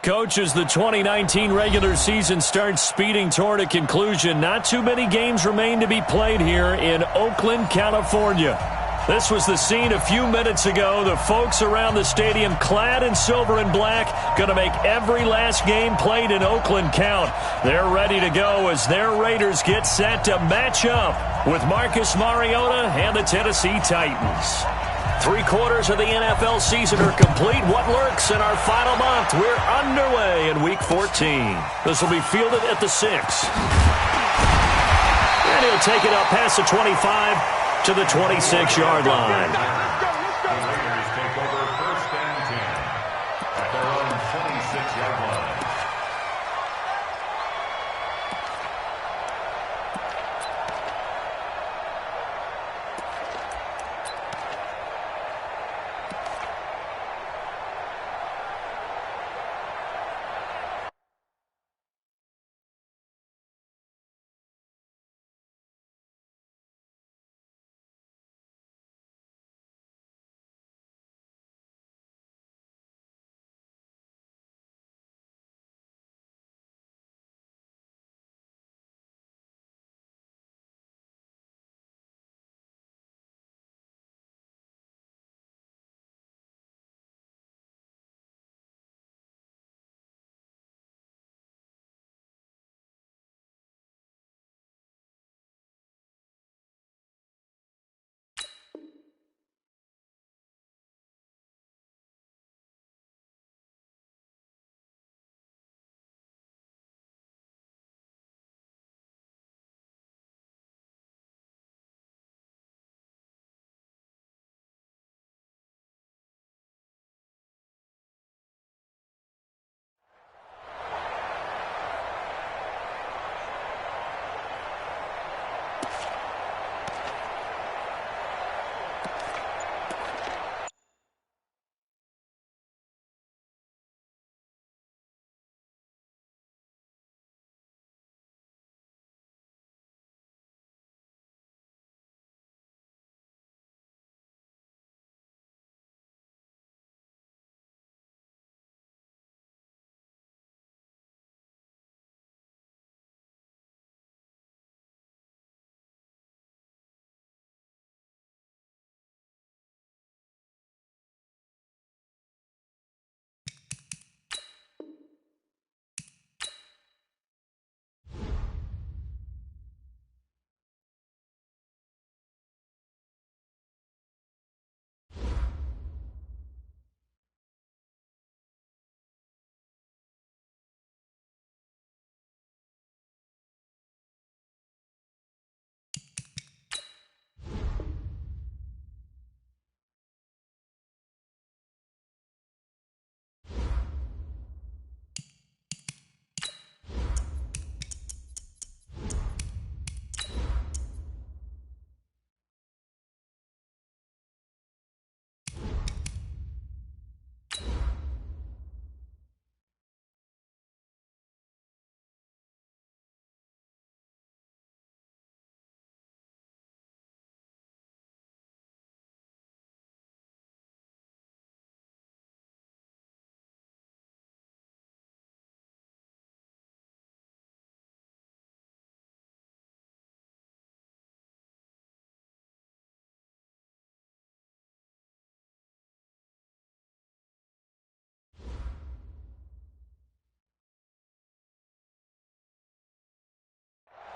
Coach, as the 2019 regular season starts speeding toward a conclusion, not too many games remain to be played here in Oakland, California. This was the scene a few minutes ago. The folks around the stadium clad in silver and black going to make every last game played in Oakland count. They're ready to go as their Raiders get set to match up with Marcus Mariota and the Tennessee Titans. 3/4 of the NFL season are complete. What lurks in our final month? We're underway in Week 14. This will be fielded at the 6. And he'll take it up past the 25 to the 26-yard line. The Raiders take over 1st and 10 at their own 26-yard line.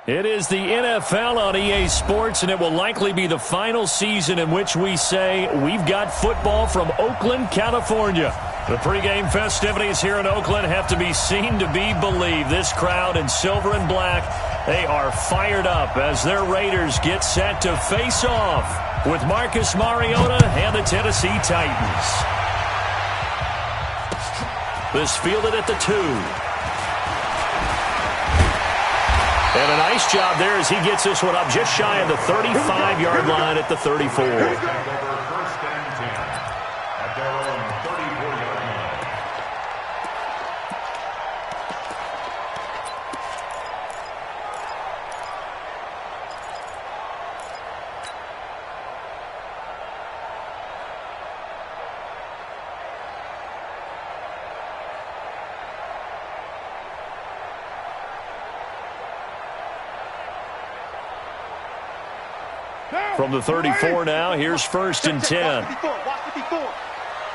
It is the NFL on EA Sports, and it will likely be the final season in which we say we've got football from Oakland, California. The pregame festivities here in Oakland have to be seen to be believed. This crowd in silver and black, they are fired up as their Raiders get set to face off with Marcus Mariota and the Tennessee Titans. This fielded at the 2. And a nice job there as he gets this one up just shy of the 35-yard line at the 34. First and 10 at their own 34-yard line. From the 34 now, here's 1st and 10. Watch the before.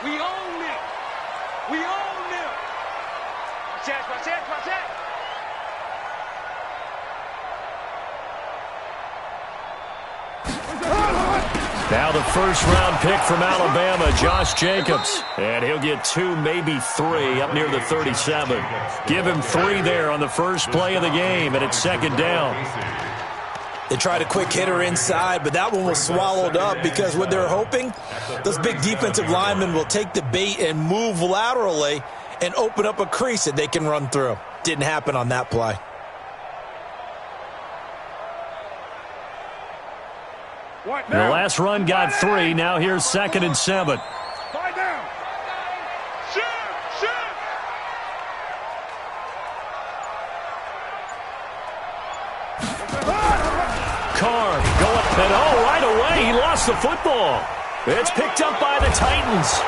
We own them. We own them. Watch that. Now the first-round pick from Alabama, Josh Jacobs. And he'll get 2, maybe 3, up near the 37. Give him 3 there on the first play of the game, and it's 2nd down. They tried a quick hitter inside, but that one was swallowed up because what they're hoping, those big defensive linemen will take the bait and move laterally and open up a crease that they can run through. Didn't happen on that play. The last run got 3. Now here's 2nd and 7. Carr going, and right away he lost the football. It's picked up by the Titans.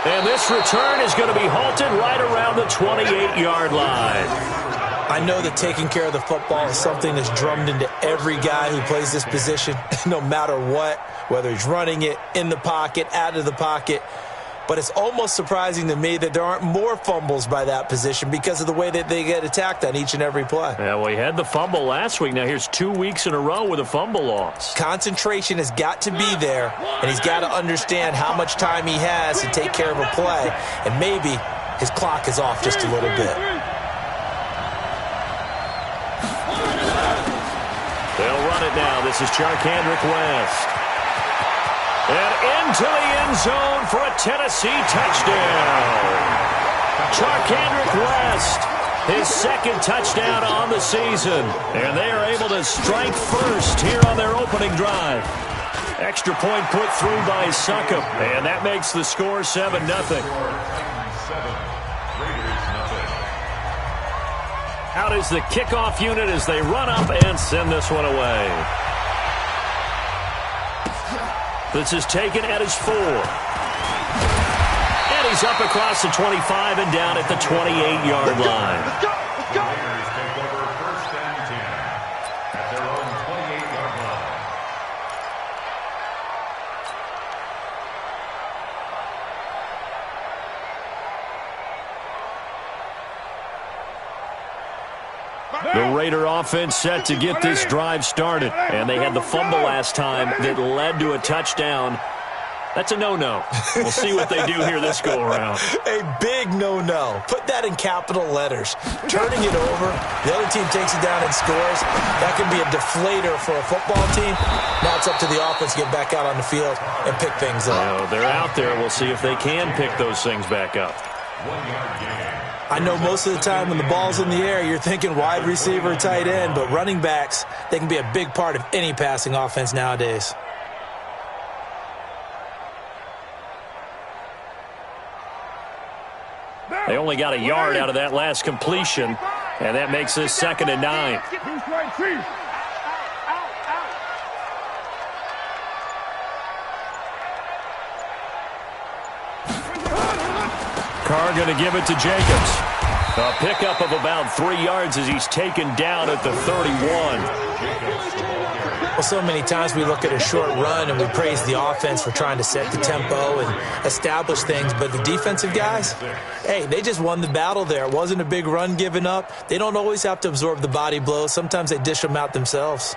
And this return is going to be halted right around the 28-yard line. I know that taking care of the football is something that's drummed into every guy who plays this position, no matter what, whether he's running it, in the pocket, out of the pocket. But it's almost surprising to me that there aren't more fumbles by that position because of the way that they get attacked on each and every play. Yeah, well, he had the fumble last week. Now here's 2 weeks in a row with a fumble loss. Concentration has got to be there, and he's got to understand how much time he has to take care of a play, and maybe his clock is off just a little bit. They'll run it now. This is Charkandrick West. And into the end zone for a Tennessee touchdown. Charkandrick West, his 2nd touchdown on the season. And they are able to strike first here on their opening drive. Extra point put through by Succop. And that makes the score 7-0. Out is the kickoff unit as they run up and send this one away. This is taken at his 4. And he's up across the 25 and down at the 28-yard line. Let's go. Raiders take over 1st and 10 at their own 28-yard line. The Raider offense set to get this drive started. And they had the fumble last time that led to a touchdown. That's a no-no. We'll see what they do here this go-around. A big no-no. Put that in capital letters. Turning it over, the other team takes it down and scores. That can be a deflator for a football team. Now it's up to the offense to get back out on the field and pick things up. They're out there. We'll see if they can pick those things back up. 1-yard gain. I know most of the time when the ball's in the air, you're thinking wide receiver, tight end, but running backs, they can be a big part of any passing offense nowadays. They only got a yard out of that last completion, and that makes this 2nd and 9. Carr going to give it to Jacobs. A pickup of about 3 yards as he's taken down at the 31. Well, so many times we look at a short run and we praise the offense for trying to set the tempo and establish things, but the defensive guys, hey, they just won the battle there. It wasn't a big run given up. They don't always have to absorb the body blows. Sometimes they dish them out themselves.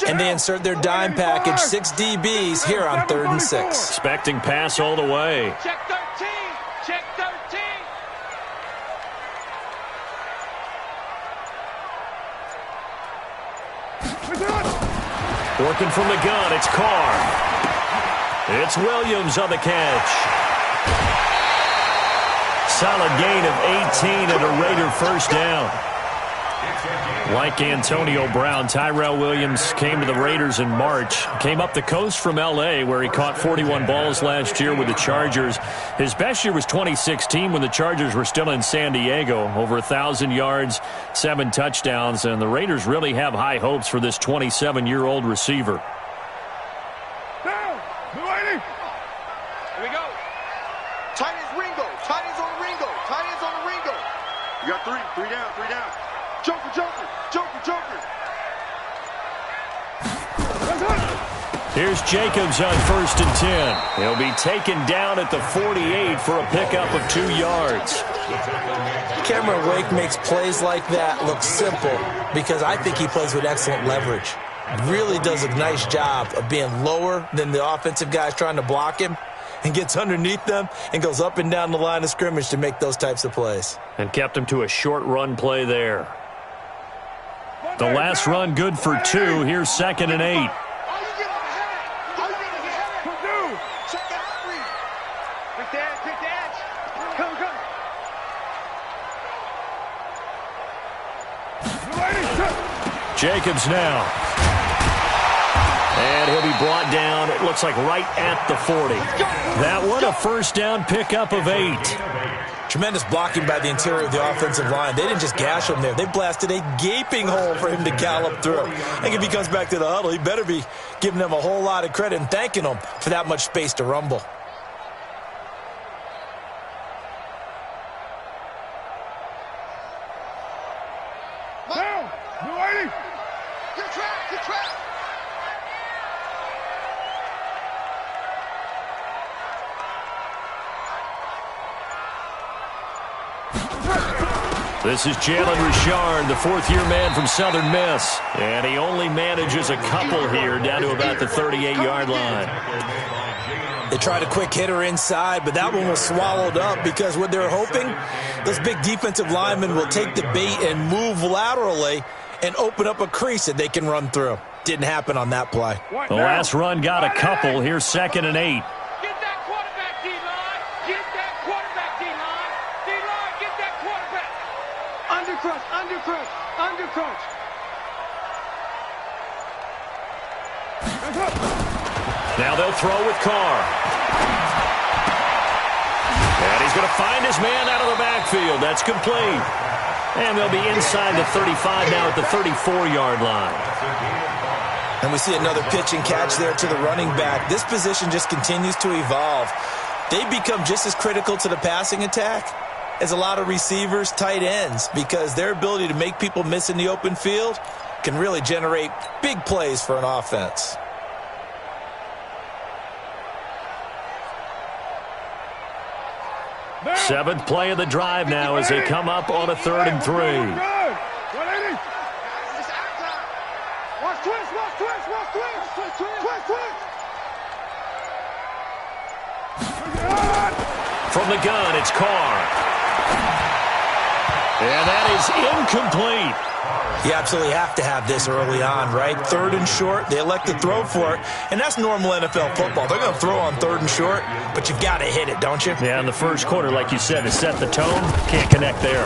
And they insert their dime package, 6 DBs here on 3rd and 6. Expecting pass all the way. Check 13. Check 13. Working from the gun, it's Carr. It's Williams on the catch. Solid gain of 18 and a Raider first down. Like Antonio Brown, Tyrell Williams came to the Raiders in March. Came up the coast from L.A., where he caught 41 balls last year with the Chargers. His best year was 2016 when the Chargers were still in San Diego. Over 1,000 yards, 7 touchdowns, and the Raiders really have high hopes for this 27-year-old receiver. go. Tight ends Ringo. Tight ends on Ringo. Tight ends on the Ringo. You got three. Three down. Three down. Joker, Joker. Joker, Joker. Here's Jacobs on 1st and 10. He'll be taken down at the 48 for a pickup of 2 yards. Cameron Wake makes plays like that look simple because I think he plays with excellent leverage. Really does a nice job of being lower than the offensive guys trying to block him and gets underneath them and goes up and down the line of scrimmage to make those types of plays. And kept him to a short run play there. The last run good for 2. Here's 2nd and 8. Jacobs now. And he'll be brought down, it looks like right at the 40. That one, a first down pickup of 8. Tremendous blocking by the interior of the offensive line. They didn't just gash him there. They blasted a gaping hole for him to gallop through. I think if he comes back to the huddle, he better be giving them a whole lot of credit and thanking them for that much space to rumble. This is Jalen Richard, the 4th-year man from Southern Miss. And he only manages a couple here down to about the 38-yard line. They tried a quick hitter inside, but that one was swallowed up because what they're hoping, those big defensive linemen will take the bait and move laterally and open up a crease that they can run through. Didn't happen on that play. The last run got a couple. Here's 2nd and 8. Get that quarterback, D-line. Get that quarterback, D-line. D-line, get that quarterback. Undercrush, undercrush, undercrush. Now they'll throw with Carr. And he's going to find his man out of the backfield. That's complete. And they'll be inside the 35 now at the 34-yard line. And we see another pitch and catch there to the running back. This position just continues to evolve. They become just as critical to the passing attack as a lot of receivers, tight ends, because their ability to make people miss in the open field can really generate big plays for an offense. Seventh play of the drive now as they come up on a 3rd and 3. From the gun, it's Carr. And that is incomplete. You absolutely have to have this early on, right? 3rd and short, they elect to throw for it, and that's normal NFL football. They're going to throw on 3rd and short, but you've got to hit it, don't you? Yeah, in the first quarter, like you said, to set the tone, can't connect there.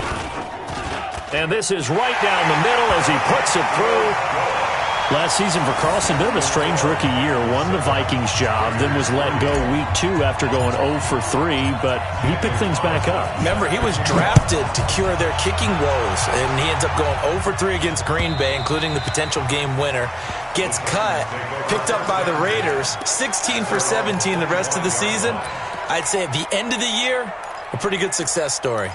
And this is right down the middle as he puts it through. Last season for Carlson, bit of a strange rookie year. Won the Vikings job, then was let go week 2 after going 0 for 3, but he picked things back up. Remember, he was drafted to cure their kicking woes, and he ends up going 0 for 3 against Green Bay, including the potential game winner. Gets cut, picked up by the Raiders, 16 for 17 the rest of the season. I'd say at the end of the year, a pretty good success story.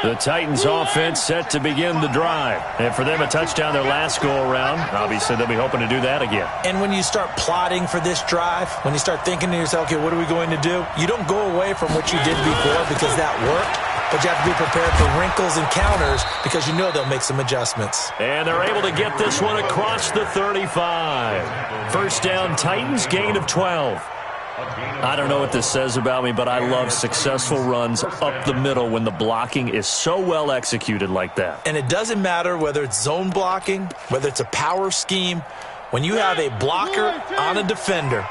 The Titans offense set to begin the drive. And for them, a touchdown their last go-around. Obviously, they'll be hoping to do that again. And when you start plotting for this drive, when you start thinking to yourself, okay, what are we going to do? You don't go away from what you did before because that worked. But you have to be prepared for wrinkles and counters because you know they'll make some adjustments. And they're able to get this one across the 35. First down, Titans, gain of 12. I don't know what this says about me, but I love successful runs up the middle when the blocking is so well executed like that. And it doesn't matter whether it's zone blocking, whether it's a power scheme. When you have a blocker on a defender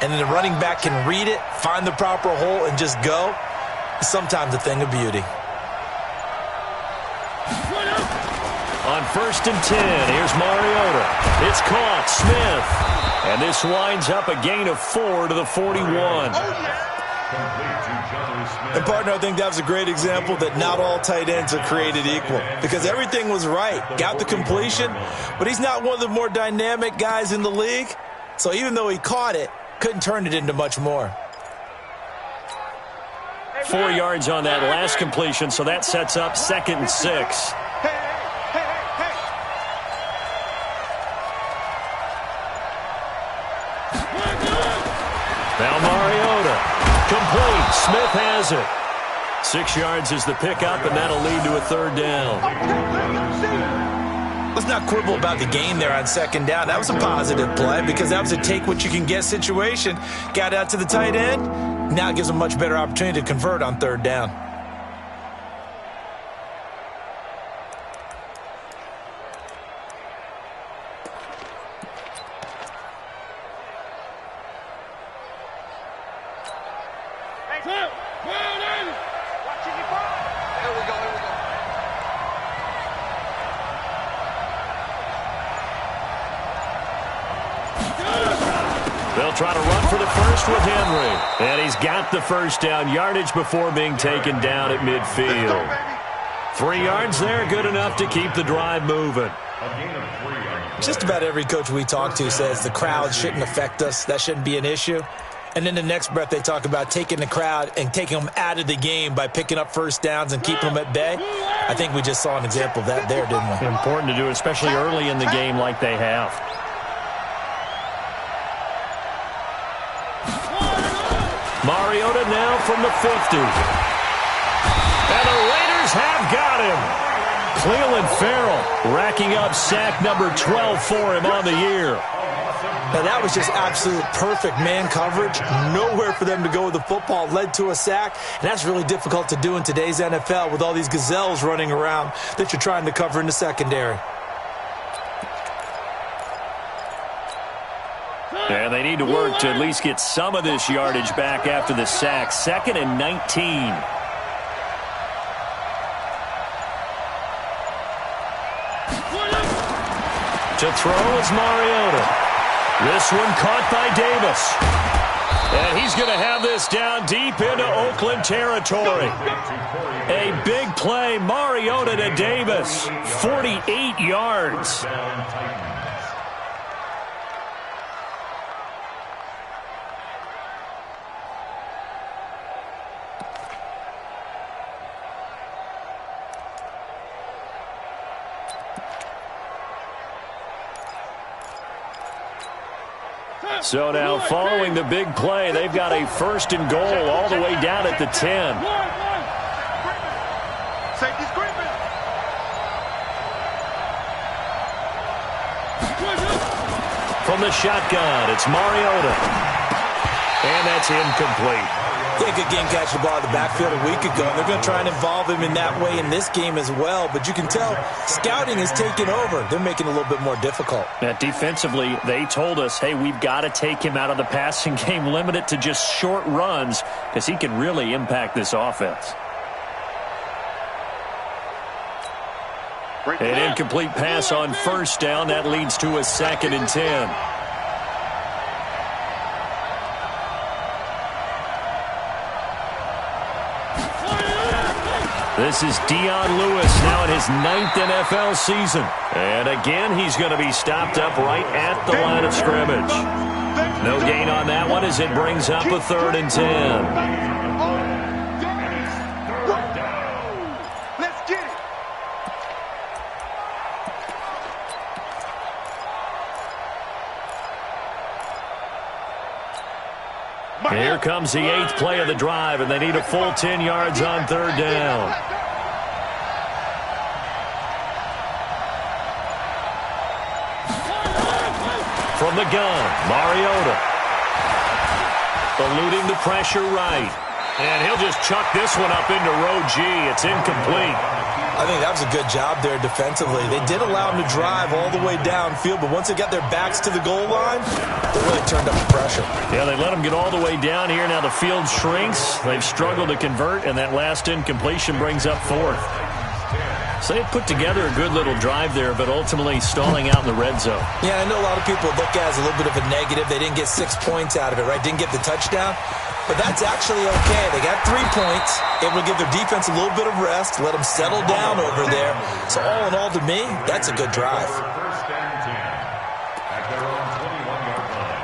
and then the running back can read it, find the proper hole, and just go, it's sometimes a thing of beauty. On 1st and 10, here's Mariota. It's caught, Smith. And this winds up a gain of 4 to the 41. And, partner, I think that was a great example that not all tight ends are created equal because everything was right. Got the completion, but he's not one of the more dynamic guys in the league. So even though he caught it, couldn't turn it into much more. 4 yards on that last completion, so that sets up 2nd and 6. Now Mariota. Complete. Smith has it. 6 yards is the pickup, and that'll lead to a 3rd down. Let's not quibble about the gain there on 2nd down. That was a positive play because that was a take-what-you-can-get situation. Got out to the tight end. Now it gives them a much better opportunity to convert on 3rd down. They'll try to run for the first with Henry. And he's got the 1st down yardage before being taken down at midfield. 3 yards there, good enough to keep the drive moving. Just about every coach we talk to says the crowd shouldn't affect us. That shouldn't be an issue. And in the next breath, they talk about taking the crowd and taking them out of the game by picking up 1st downs and keeping them at bay. I think we just saw an example of that there, didn't we? Important to do, especially early in the game like they have. Mariota now from the 50. And the Raiders have got him. Cleveland Farrell racking up sack number 12 for him on the year. Now, that was just absolute perfect man coverage. Nowhere for them to go with the football. Led to a sack. And that's really difficult to do in today's NFL with all these gazelles running around that you're trying to cover in the secondary. And they need to work to at least get some of this yardage back after the sack. 2nd and 19. To throw is Mariota. This one caught by Davis. And he's going to have this down deep into Oakland territory. A big play, Mariota to Davis. 48 yards. So now following the big play, they've got a 1st and goal all the way down at the 10. Safety screaming. From the shotgun, it's Mariota. And that's incomplete. He had a good game catching the ball in the backfield a week ago, and they're going to try and involve him in that way in this game as well. But you can tell scouting has taken over. They're making it a little bit more difficult. Now, defensively, they told us, hey, we've got to take him out of the passing game, limit it to just short runs, because he can really impact this offense. An incomplete pass on 1st down. That leads to a 2nd and 10. This is Dion Lewis now in his 9th NFL season. And again, he's going to be stopped up right at the line of scrimmage. No gain on that one as it brings up a 3rd and 10. Let's get it. Here comes the 8th play of the drive, and they need a full 10 yards on 3rd down. From the gun, Mariota. Eluding the pressure right. And he'll just chuck this one up into row G. It's incomplete. I think that was a good job there defensively. They did allow him to drive all the way downfield, but once they got their backs to the goal line, they really turned up the pressure. Yeah, they let him get all the way down here. Now the field shrinks. They've struggled to convert, and that last incompletion brings up 4th. So they put together a good little drive there, but ultimately stalling out in the red zone. Yeah, I know a lot of people look at it as a little bit of a negative. They didn't get 6 points out of it, right? Didn't get the touchdown. But that's actually okay. They got 3 points. Able to give their defense a little bit of rest, let them settle down over there. So all in all, to me, that's a good drive. First and 10 at their own 21-yard line.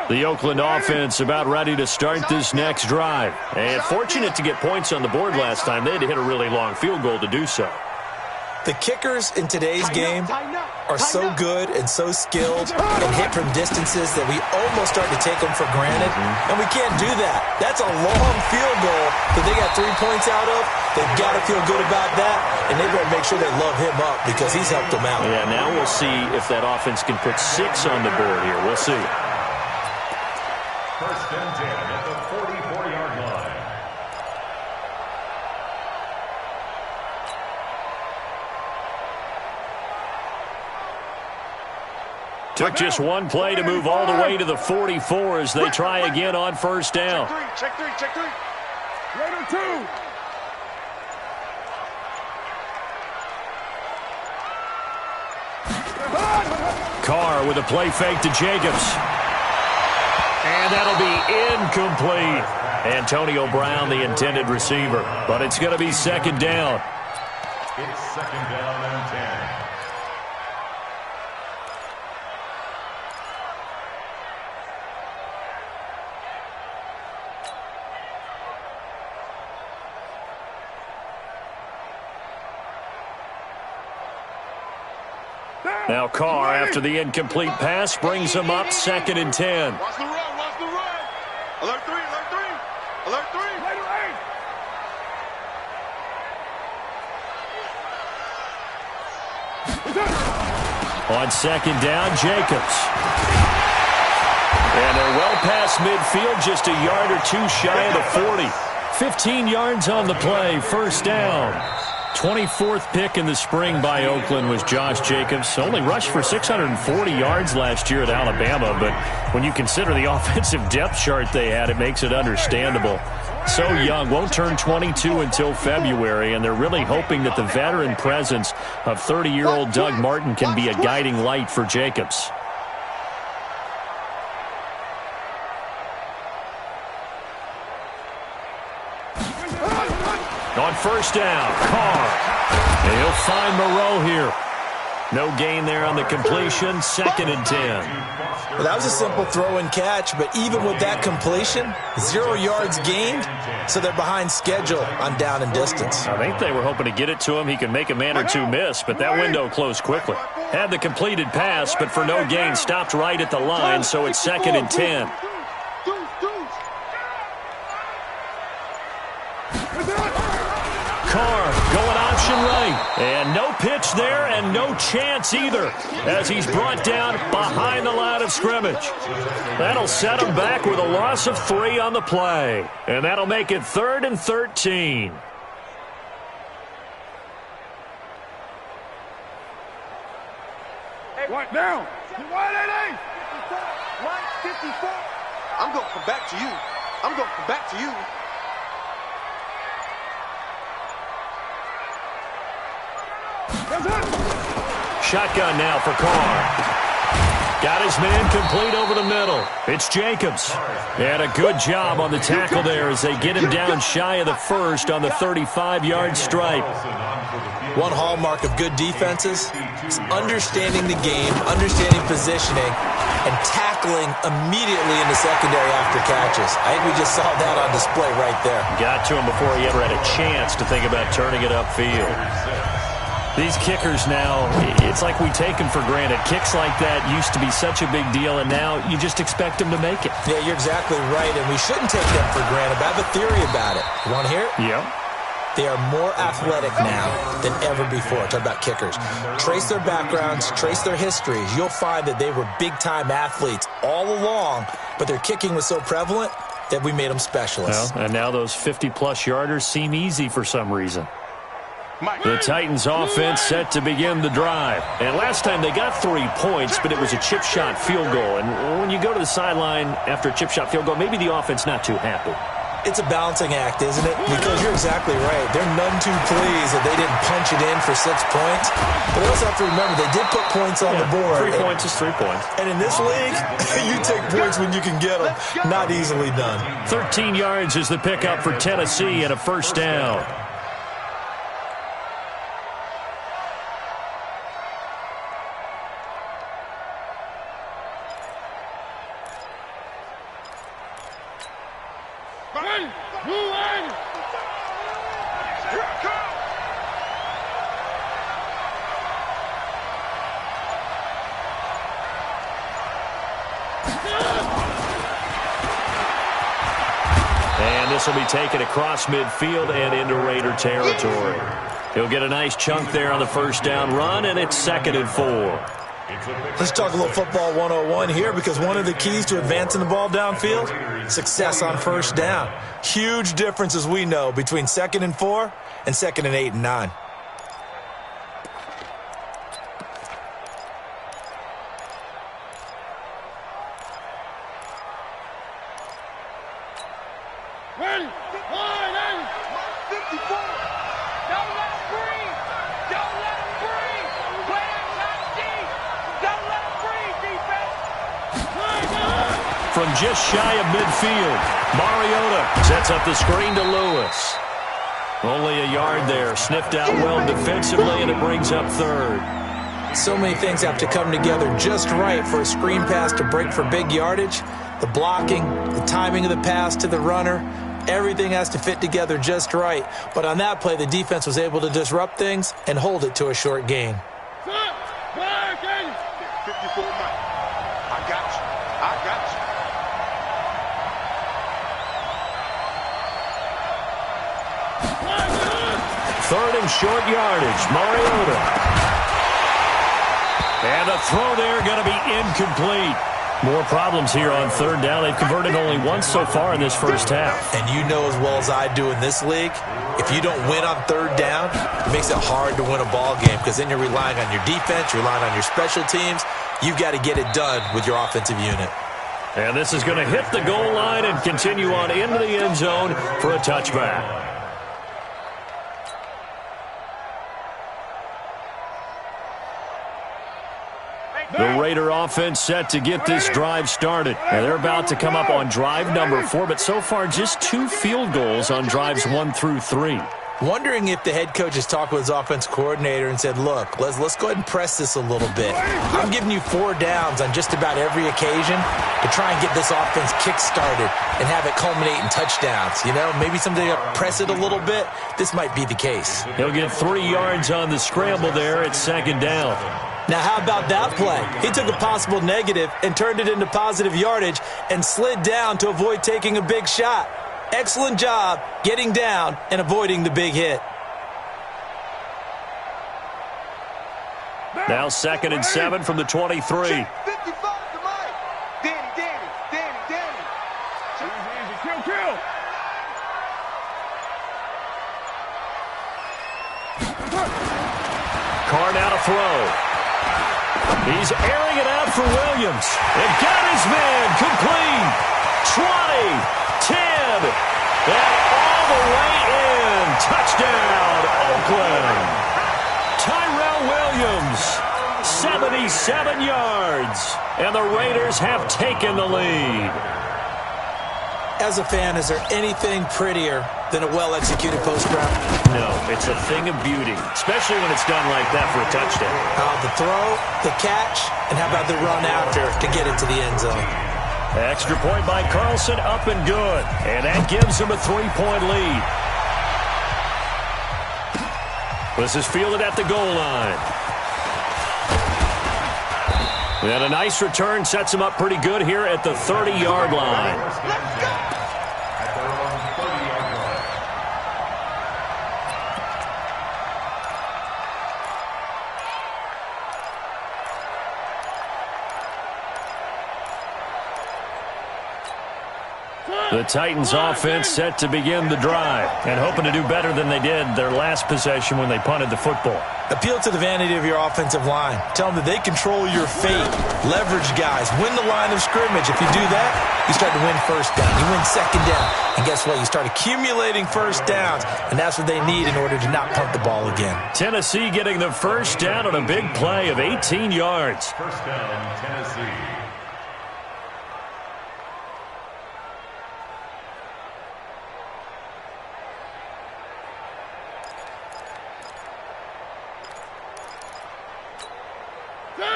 The Oakland offense about ready to start this next drive. And fortunate to get points on the board last time. They had to hit a really long field goal to do so. The kickers in today's game are so good and so skilled and hit from distances that we almost start to take them for granted, and we can't do that. That's a long field goal that they got 3 points out of. They've got to feel good about that, and they better make sure they love him up because he's helped them out. Yeah, now we'll see if that offense can put 6 on the board here. We'll see. First and 10 at the 44-yard line. Took just one play to move all the way to the 44 as they try again on first down. Check three. Raider 2. Carr with a play fake to Jacobs. And that'll be incomplete. Antonio Brown, the intended receiver. But it's going to be second down. It's second down and 10. Now Carr, after the incomplete pass, brings him up second and 10. Watch the run. Alert 3. Raider 8. On second down, Jacobs. And they're well past midfield, just a yard or two shy of the 40. 15 yards on the play, first down. 24th pick in the spring by Oakland was Josh Jacobs. Only rushed for 640 yards last year at Alabama, but when you consider the offensive depth chart they had, it makes it understandable. So young, won't turn 22 until February, and they're really hoping that the veteran presence of 30-year-old Doug Martin can be a guiding light for Jacobs. On first down, Carr. And he'll find Moreau here. No gain there on the completion, second and 10. Well, that was a simple throw and catch, but even with that completion, 0 yards gained, so they're behind schedule on down and distance. I think they were hoping to get it to him. He could make a man or two miss, but that window closed quickly. Had the completed pass, but for no gain, stopped right at the line, so it's second and 10. Carr going option right. And no pitch there and no chance either as he's brought down behind the line of scrimmage. That'll set him back with a loss of 3 on the play. And that'll make it 3rd and 13. What down? 180. 154. I'm going to come back to you. Shotgun now for Carr. Got his man complete over the middle. It's Jacobs. And a good job on the tackle there as they get him down shy of the first on the 35-yard stripe. One hallmark of good defenses is understanding the game, understanding positioning, and tackling immediately in the secondary after catches. I think we just saw that on display right there. Got to him before he ever had a chance to think about turning it upfield. These kickers now, it's like we take them for granted. Kicks like that used to be such a big deal, and now you just expect them to make it. Yeah, you're exactly right, and we shouldn't take them for granted, but I have a theory about it. You want to hear it? Yeah. They are more athletic now than ever before. Talk about kickers. Trace their backgrounds, trace their histories. You'll find that they were big-time athletes all along, but their kicking was so prevalent, that we made them specialists. Well, and now those 50-plus yarders seem easy for some reason. The Titans offense set to begin the drive. And last time they got 3 points, but it was a chip shot field goal. And when you go to the sideline after a chip shot field goal, maybe the offense not too happy. It's a balancing act, isn't it? Because you're exactly right. They're none too pleased that they didn't punch it in for 6 points. But they also have to remember they did put points on the board. 3 points is 3 points. And in this league, you take points when you can get them. Not easily done. 13 yards is the pickup for Tennessee and a first down. This will be taken across midfield and into Raider territory. He'll get a nice chunk there on the first down run, and it's 2nd and 4. Let's talk a little football 101 here, because one of the keys to advancing the ball downfield, success on first down. Huge difference, as we know, between 2nd and 4 and 2nd and 8 and 9. From just shy of midfield, Mariota sets up the screen to Lewis. Only a yard there, sniffed out well defensively, and it brings up 3rd. So many things have to come together just right for a screen pass to break for big yardage. The blocking, the timing of the pass to the runner, everything has to fit together just right. But on that play, the defense was able to disrupt things and hold it to a short gain. 54 Mike. I got you. I got you. Third and short yardage, Mariota. And a throw there going to be incomplete. More problems here on 3rd down. They've converted only once so far in this first half. And you know as well as I do in this league, if you don't win on 3rd down, it makes it hard to win a ball game, because then you're relying on your defense, you're relying on your special teams. You've got to get it done with your offensive unit. And this is going to hit the goal line and continue on into the end zone for a touchback. The Raider offense set to get this drive started. And they're about to come up on drive number 4, but so far just 2 field goals on drives 1 through 3. Wondering if the head coach has talked with his offense coordinator and said, look, let's go ahead and press this a little bit. I'm giving you 4 downs on just about every occasion to try and get this offense kick-started and have it culminate in touchdowns. You know, maybe someday press it a little bit. This might be the case. He'll get 3 yards on the scramble there at 2nd down. Now, how about that play? He took a possible negative and turned it into positive yardage and slid down to avoid taking a big shot. Excellent job getting down and avoiding the big hit. Now 2nd and 7 from the 23. 55 to Mike. Danny. Kill. Carr now to throw. He's airing it out for Williams. And got his man complete. 20, 10, and all the way in. Touchdown, Oakland. Tyrell Williams, 77 yards. And the Raiders have taken the lead. As a fan, is there anything prettier than a well-executed post route? No, it's a thing of beauty, especially when it's done like that for a touchdown. The throw, the catch, and how about the run after to get into the end zone? Extra point by Carlson, up and good. And that gives him a 3-point lead. This is fielded at the goal line. And a nice return sets him up pretty good here at the 30-yard line. Let's go. At their own 30-yard line. The Titans offense set to begin the drive and hoping to do better than they did their last possession when they punted the football. Appeal to the vanity of your offensive line. Tell them that they control your fate. Leverage guys. Win the line of scrimmage. If you do that, you start to win first down. You win second down. And guess what? You start accumulating first downs. And that's what they need in order to not punt the ball again. Tennessee getting the first down on a big play of 18 yards. First down, Tennessee.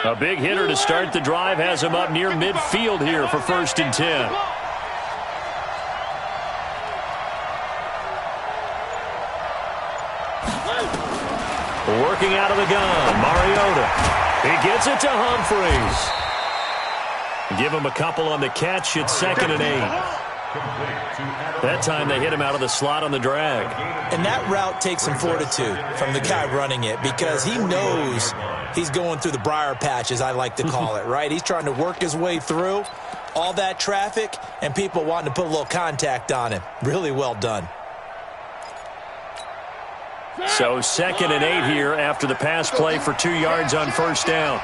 A big hitter to start the drive has him up near midfield here for 1st and 10. Working out of the gun, Mariota. He gets it to Humphreys. Give him a couple on the catch. It's 2nd and 8. That time they hit him out of the slot on the drag. And that route takes some fortitude from the guy running it because he knows he's going through the briar patch, as I like to call it, right? He's trying to work his way through all that traffic and people wanting to put a little contact on him. Really well done. So 2nd and 8 here after the pass play for 2 yards on 1st down.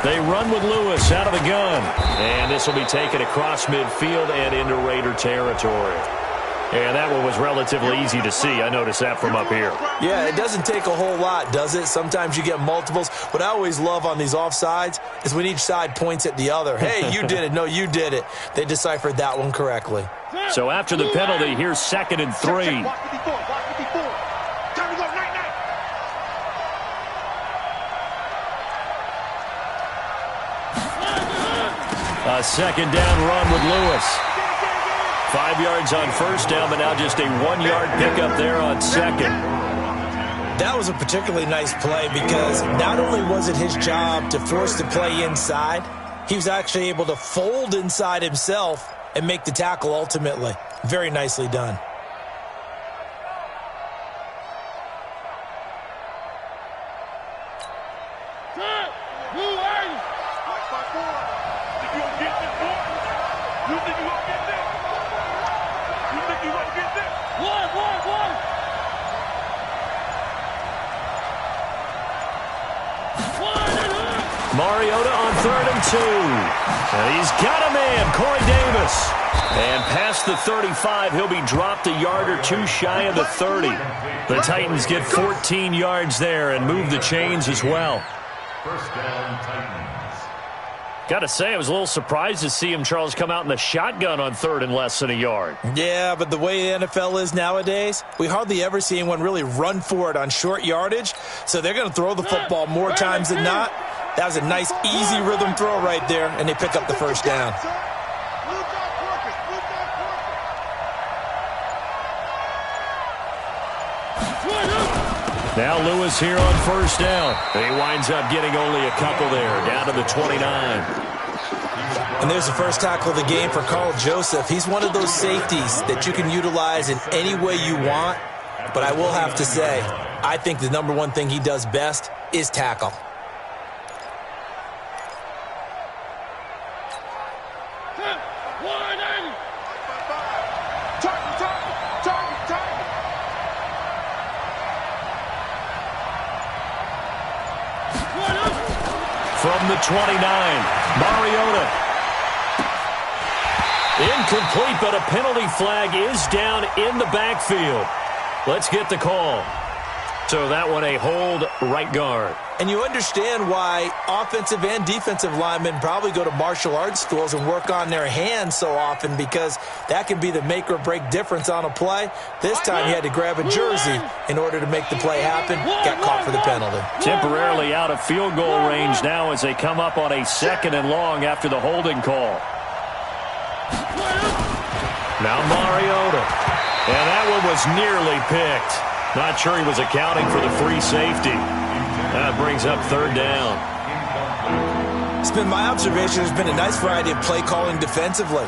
They run with Lewis out of the gun. And this will be taken across midfield and into Raider territory. And that one was relatively easy to see. I noticed that from up here. Yeah, it doesn't take a whole lot, does it? Sometimes you get multiples. What I always love on these offsides is when each side points at the other. Hey, you did it. No, you did it. They deciphered that one correctly. So after the penalty, here's 2nd and 3. A 2nd down run with Lewis. 5 yards on 1st down, but now just a 1-yard pickup there on 2nd. That was a particularly nice play because not only was it his job to force the play inside, he was actually able to fold inside himself and make the tackle ultimately. Very nicely done. Mariota on 3rd and 2. And he's got a man, Corey Davis. And past the 35, he'll be dropped a yard or two shy of the 30. The Titans get 14 yards there and move the chains as well. First down, Titans. Got to say, I was a little surprised to see him, Charles, come out in the shotgun on 3rd and less than a yard. Yeah, but the way the NFL is nowadays, we hardly ever see anyone really run for it on short yardage. So they're going to throw the football more times than not. That was a nice, easy rhythm throw right there, and they pick up the 1st down. Now Lewis here on 1st down. He winds up getting only a couple there, down to the 29. And there's the first tackle of the game for Carl Joseph. He's one of those safeties that you can utilize in any way you want. But I will have to say, I think the number one thing he does best is tackle. From the 29, Mariota. Incomplete, but a penalty flag is down in the backfield. Let's get the call. So that one a hold, right guard. And you understand why offensive and defensive linemen probably go to martial arts schools and work on their hands so often, because that can be the make or break difference on a play. This time he had to grab a jersey in order to make the play happen. Got caught for the penalty. Temporarily out of field goal range now as they come up on a 2nd and long after the holding call. Now Mariota. And that one was nearly picked. Not sure he was accounting for the free safety. That brings up 3rd down. It's been my observation there's been a nice variety of play calling defensively.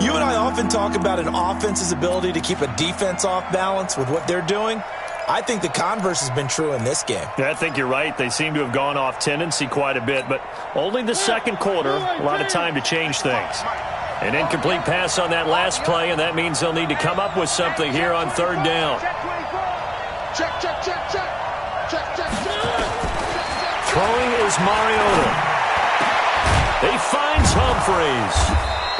You and I often talk about an offense's ability to keep a defense off balance with what they're doing. I think the converse has been true in this game. Yeah, I think you're right. They seem to have gone off tendency quite a bit, but only the second quarter, a lot of time to change things. An incomplete pass on that last play, and that means they'll need to come up with something here on third down. Check, check, check, check. Check, check, check. Throwing is Mariota. He finds Humphreys.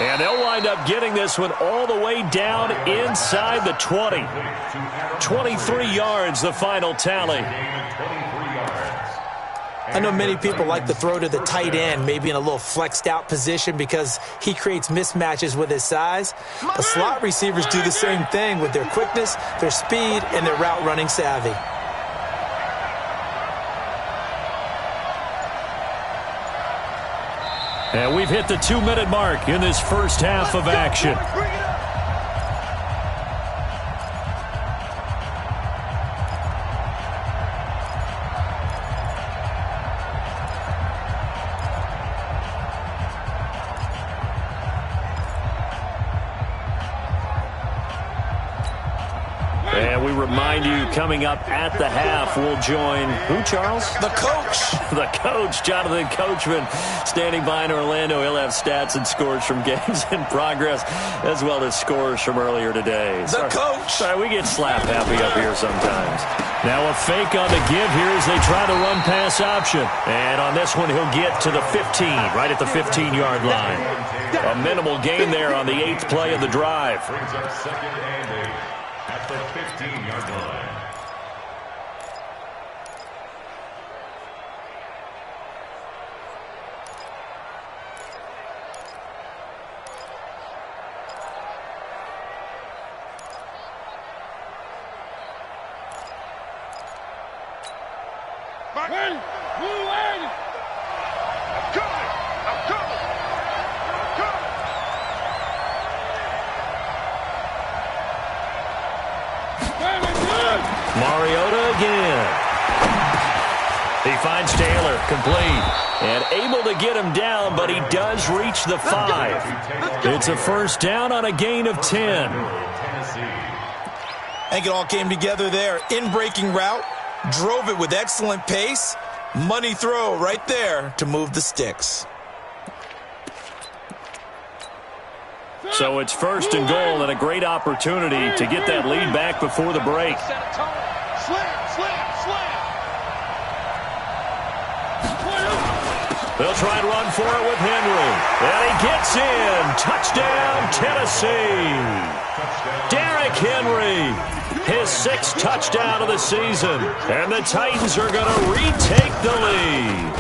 And they'll wind up getting this one all the way down inside the 20. 23 yards, the final tally. I know many people like to throw to the tight end, maybe in a little flexed out position because he creates mismatches with his size. But slot receivers do the same thing with their quickness, their speed, and their route running savvy. And we've hit the 2-minute mark in this first half of action. And we remind you, coming up at the half, we'll join who, Charles? The coach. The coach, Jonathan Coachman, standing by in Orlando. He'll have stats and scores from games in progress, as well as scores from earlier today. The coach. Sorry, we get slap happy up here sometimes. Now a fake on the give here as they try to run pass option. And on this one, he'll get to the 15, right at the 15-yard line. A minimal gain there on the 8th play of the drive. Brings up second and 8 at the 15-yard line. Ready, move in. I'm coming. I'm coming. I'm coming. Very good. Mariota again. He finds Taylor, complete, and able to get him down, but he does reach the 5. It's a first down on a gain of 10. I think it all came together there. In-breaking route, drove it with excellent pace. Money throw right there to move the sticks. So it's first and goal and a great opportunity to get that lead back before the break. Slam, slam, slam. They'll try and run for it with Henry. And he gets in. Touchdown, Tennessee. Derrick Henry, his 6th touchdown of the season. And the Titans are going to retake the lead.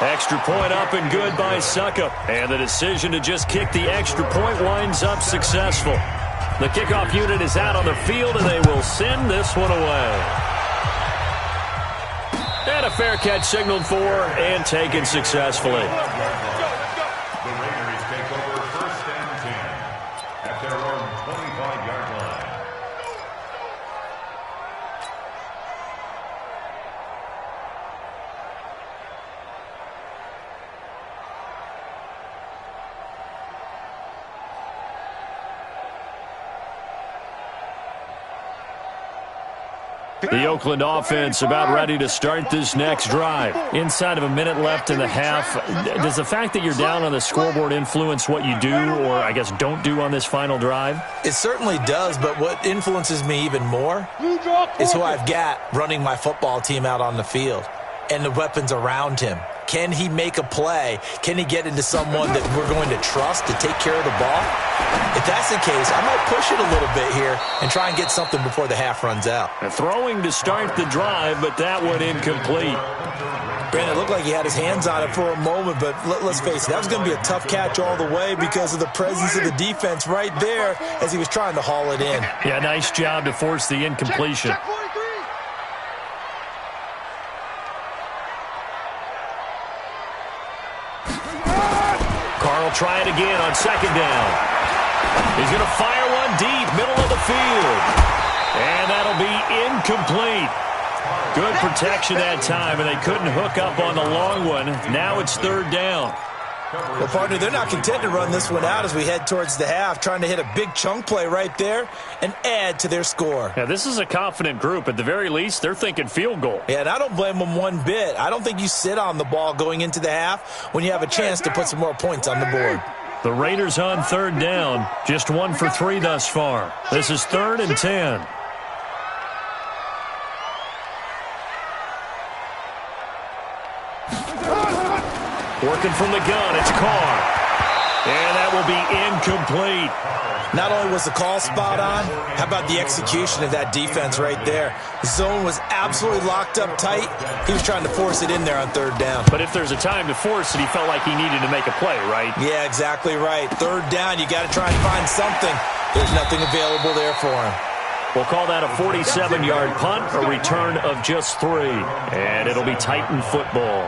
Extra point up and good by Suckup. And the decision to just kick the extra point winds up successful. The kickoff unit is out on the field, and they will send this one away. And a fair catch signaled for and taken successfully. The Raiders take over first and 10 at their own 25-yard line. The Oakland offense about ready to start this next drive. Inside of a minute left in the half, does the fact that you're down on the scoreboard influence what you do or, I guess, don't do on this final drive? It certainly does, but what influences me even more is who I've got running my football team out on the field and the weapons around him. Can he make a play? Can he get into someone that we're going to trust to take care of the ball? If that's the case, I might push it a little bit here and try and get something before the half runs out. Throwing to start the drive, but that one incomplete. Brandon, it looked like he had his hands on it for a moment, but let's face it, that was going to be a tough catch all the way because of the presence of the defense right there as he was trying to haul it in. Yeah, nice job to force the incompletion. Check 43. Carl try it again on second down. He's going to fire one deep, middle of the field. And that'll be incomplete. Good protection that time, and they couldn't hook up on the long one. Now it's third down. Well, partner, they're not content to run this one out as we head towards the half, trying to hit a big chunk play right there and add to their score. Yeah, this is a confident group. At the very least, they're thinking field goal. Yeah, and I don't blame them one bit. I don't think you sit on the ball going into the half when you have a chance to put some more points on the board. The Raiders on third down, just 1 for 3 thus far. This is 3rd and 10. Working from the gun, it's Carr. And that will be incomplete. Not only was the call spot on, how about the execution of that defense right there? The zone was absolutely locked up tight. He was trying to force it in there on third down. But if there's a time to force it, he felt like he needed to make a play, right? Yeah, exactly right. Third down, you got to try and find something. There's nothing available there for him. We'll call that a 47-yard punt, a return of just 3. And it'll be Titan football.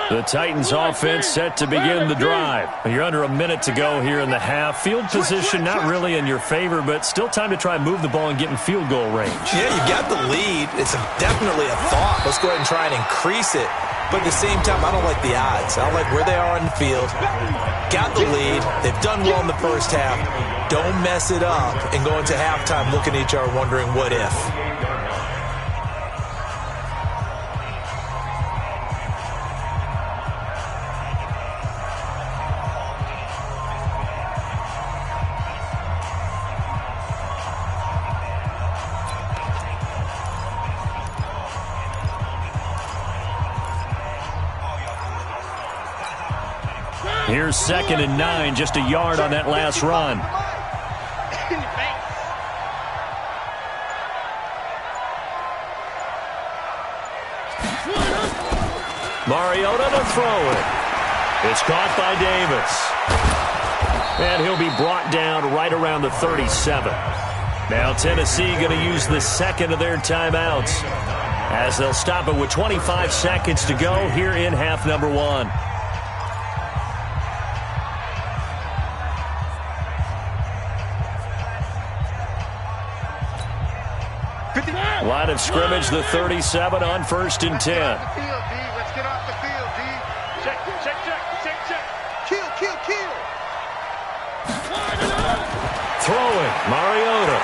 The Titans offense set to begin the drive. You're under a minute to go here in the half. Field position not really in your favor, but still time to try and move the ball and get in field goal range. Yeah, you got the lead. It's definitely a thought. Let's go ahead and try and increase it. But at the same time, I don't like the odds. I don't like where they are on the field. Got the lead. They've done well in the first half. Don't mess it up and go into halftime looking at each other wondering what if. Here's 2nd and 9, just a yard on that last run. Mariota to throw it. It's caught by Davis. And he'll be brought down right around the 37. Now Tennessee going to use the second of their timeouts as they'll stop it with 25 seconds to go here in half number 1. Line of scrimmage, the 37 on 1st and 10. Let's get off the field, D. Check. Kill. Throwing, Mariota.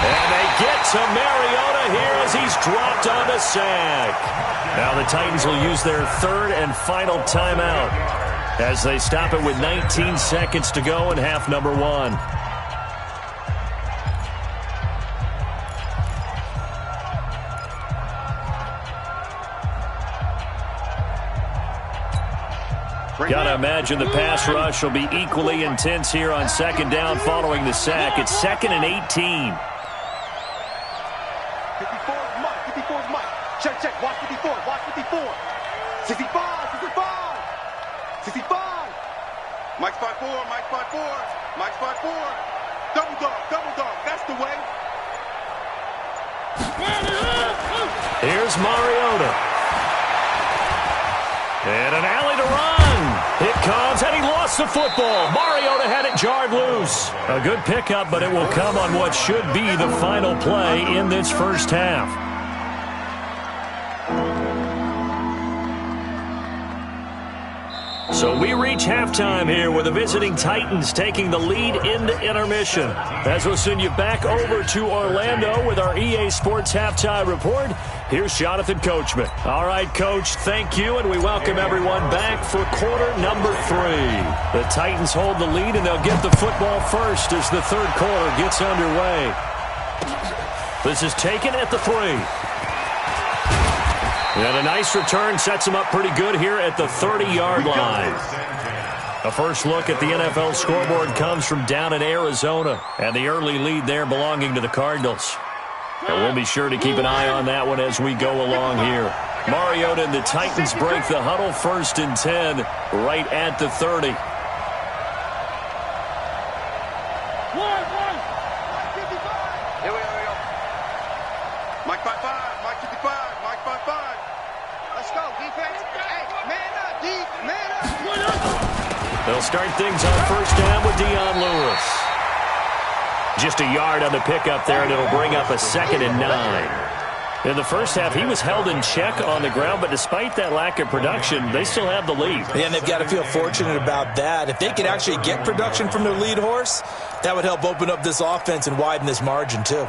And they get to Mariota here as he's dropped on the sack. Now the Titans will use their 3rd and final timeout as they stop it with 19 seconds to go in half number 1. Got to imagine the pass rush will be equally intense here on 2nd down following the sack. It's 2nd and 18. 54 is Mike. Check. Watch 54. 65. 65. Mike's 5'4. Double dog. That's the way. Here's Mariota. And an alley to run. It comes, and he lost the football. Mariota had it jarred loose. A good pickup, but it will come on what should be the final play in this first half. So we reach halftime here with the visiting Titans taking the lead into intermission. As we'll send you back over to Orlando with our EA Sports Halftime Report, here's Jonathan Coachman. All right, Coach, thank you, and we welcome everyone back for quarter number 3. The Titans hold the lead, and they'll get the football first as the third quarter gets underway. This is taken at the 3. And a nice return sets him up pretty good here at the 30-yard line. A first look at the NFL scoreboard comes from down in Arizona, and the early lead there belonging to the Cardinals. And we'll be sure to keep an eye on that one as we go along here. Mariota and the Titans break the huddle, 1st and 10, right at the 30. They'll start things on first down with Dion Lewis. Just a yard on the pickup there, and it'll bring up a 2nd and 9. In the first half, he was held in check on the ground, but despite that lack of production, they still have the lead. Yeah, and they've got to feel fortunate about that. If they could actually get production from their lead horse, that would help open up this offense and widen this margin too.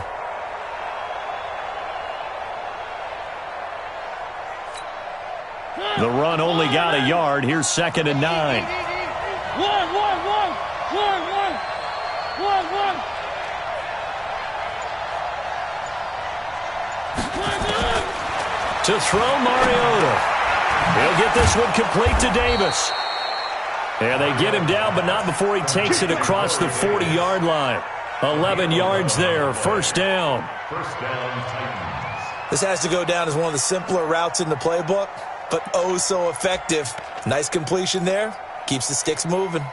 The run only got a yard. Here's 2nd and 9. One. To throw, Mariota. He'll get this one complete to Davis. And they get him down, but not before he takes it across the 40-yard line. 11 yards there, first down. First down, Titans. This has to go down as one of the simpler routes in the playbook, but oh so effective. Nice completion there. Keeps the sticks moving.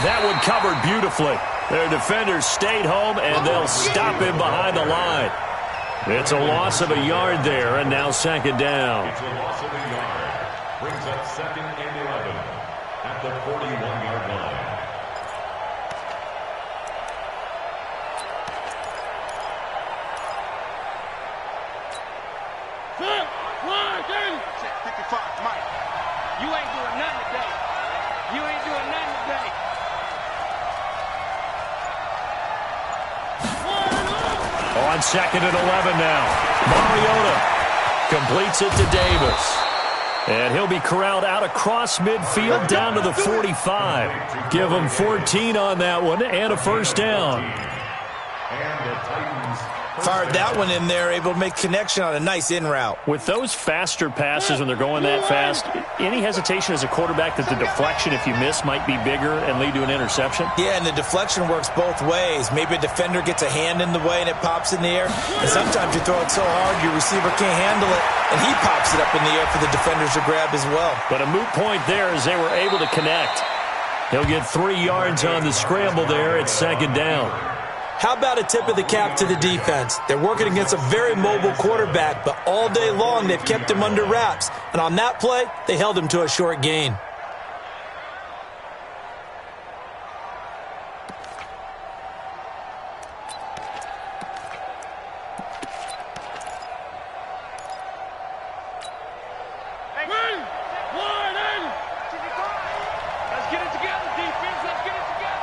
That one covered beautifully. Their defenders stayed home, and they'll stop him behind the line. It's a loss of a yard there, and now 2nd down. It's a loss of a yard. Brings up 2nd and 11 at the 41-yard line. Check 55, Mike. You ain't doing nothing today. You ain't doing nothing today. On 2nd and 11 now. Mariota completes it to Davis. And he'll be corralled out across midfield down to the 45. Give him 14 on that one and a first down. And the Titans Fired that one in there, able to make connection on a nice in route. With those faster passes when they're going that fast, any hesitation as a quarterback that the deflection, if you miss, might be bigger and lead to an interception? Yeah, and the deflection works both ways. Maybe a defender gets a hand in the way and it pops in the air. And sometimes you throw it so hard your receiver can't handle it, and he pops it up in the air for the defenders to grab as well. But a moot point there as they were able to connect. He'll get 3 yards on the scramble there at 2nd down. How about a tip of the cap to the defense? They're working against a very mobile quarterback, but all day long they've kept him under wraps. And on that play, they held him to a short gain. Let's get it together, defense. Let's get it together.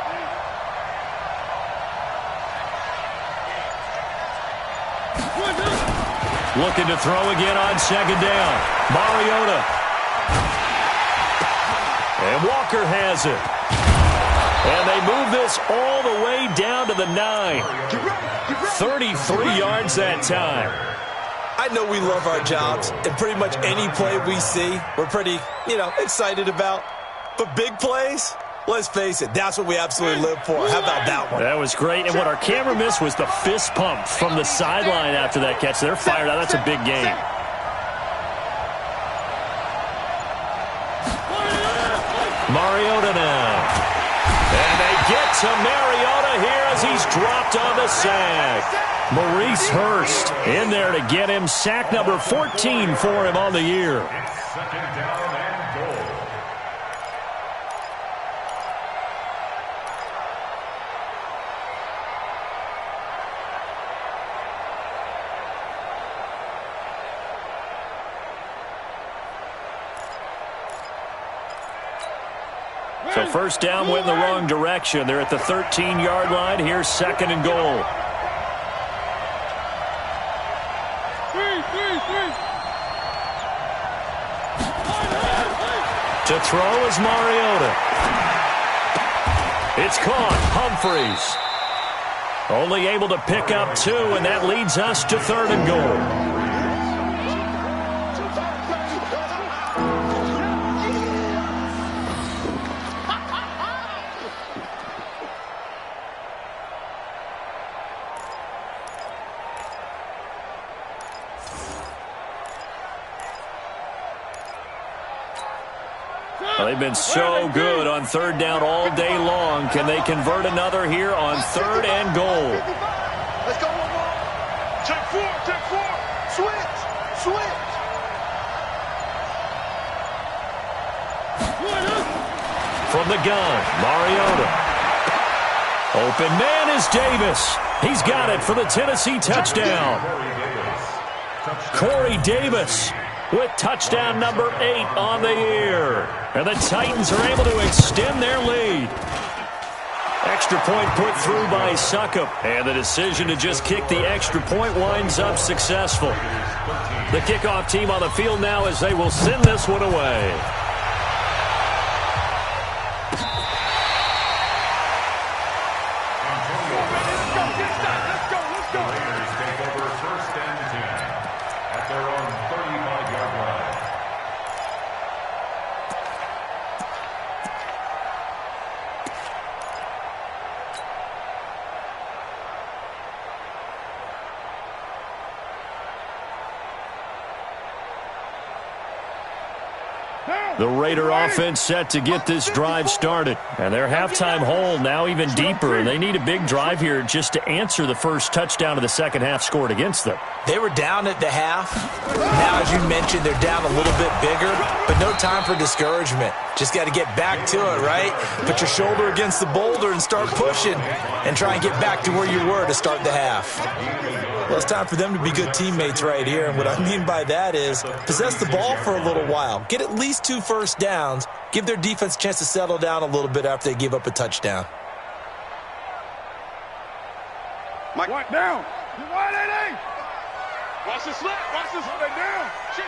Looking to throw again on 2nd down. Mariota. And Walker has it. And they move this all the way down to the 9. 33 yards that time. I know we love our jobs, and pretty much any play we see, we're pretty, excited about. But big plays, let's face it, that's what we absolutely live for. How about that one? That was great. And what our camera missed was the fist pump from the sideline after that catch. They're fired out. That's a big game. Mariota now. And they get to Mariota here as he's dropped on the sack. Maurice Hurst in there to get him. Sack number 14 for him on the year. It's 2nd down and goal. So first down went in the wrong direction. They're at the 13-yard line. Here's 2nd and goal. To throw is Mariota. It's caught. Humphreys. Only able to pick up 2, and that leads us to 3rd and goal. Well, they've been so good on third down all day long. Can they convert another here on 3rd and goal? Let's go one more. Check 4, check 4. Switch. From the gun, Mariota. Open man is Davis. He's got it for the Tennessee touchdown. Corey Davis with touchdown number 8 on the year. And the Titans are able to extend their lead. Extra point put through by Succop. And the decision to just kick the extra point winds up successful. The kickoff team on the field now as they will send this one away. The Raider offense set to get this drive started. And their halftime hole now even deeper. And they need a big drive here just to answer the first touchdown of the second half scored against them. They were down at the half. Now, as you mentioned, they're down a little bit bigger, but no time for discouragement. Just got to get back to it, right? Put your shoulder against the boulder and start pushing and try and get back to where you were to start the half. Well, it's time for them to be good teammates right here. And what I mean by that is possess the ball for a little while. Get at least 2 first downs. Give their defense a chance to settle down a little bit after they give up a touchdown. Mike, down. Wide 8. Watch the slap. Watch the slap. Down. Shit.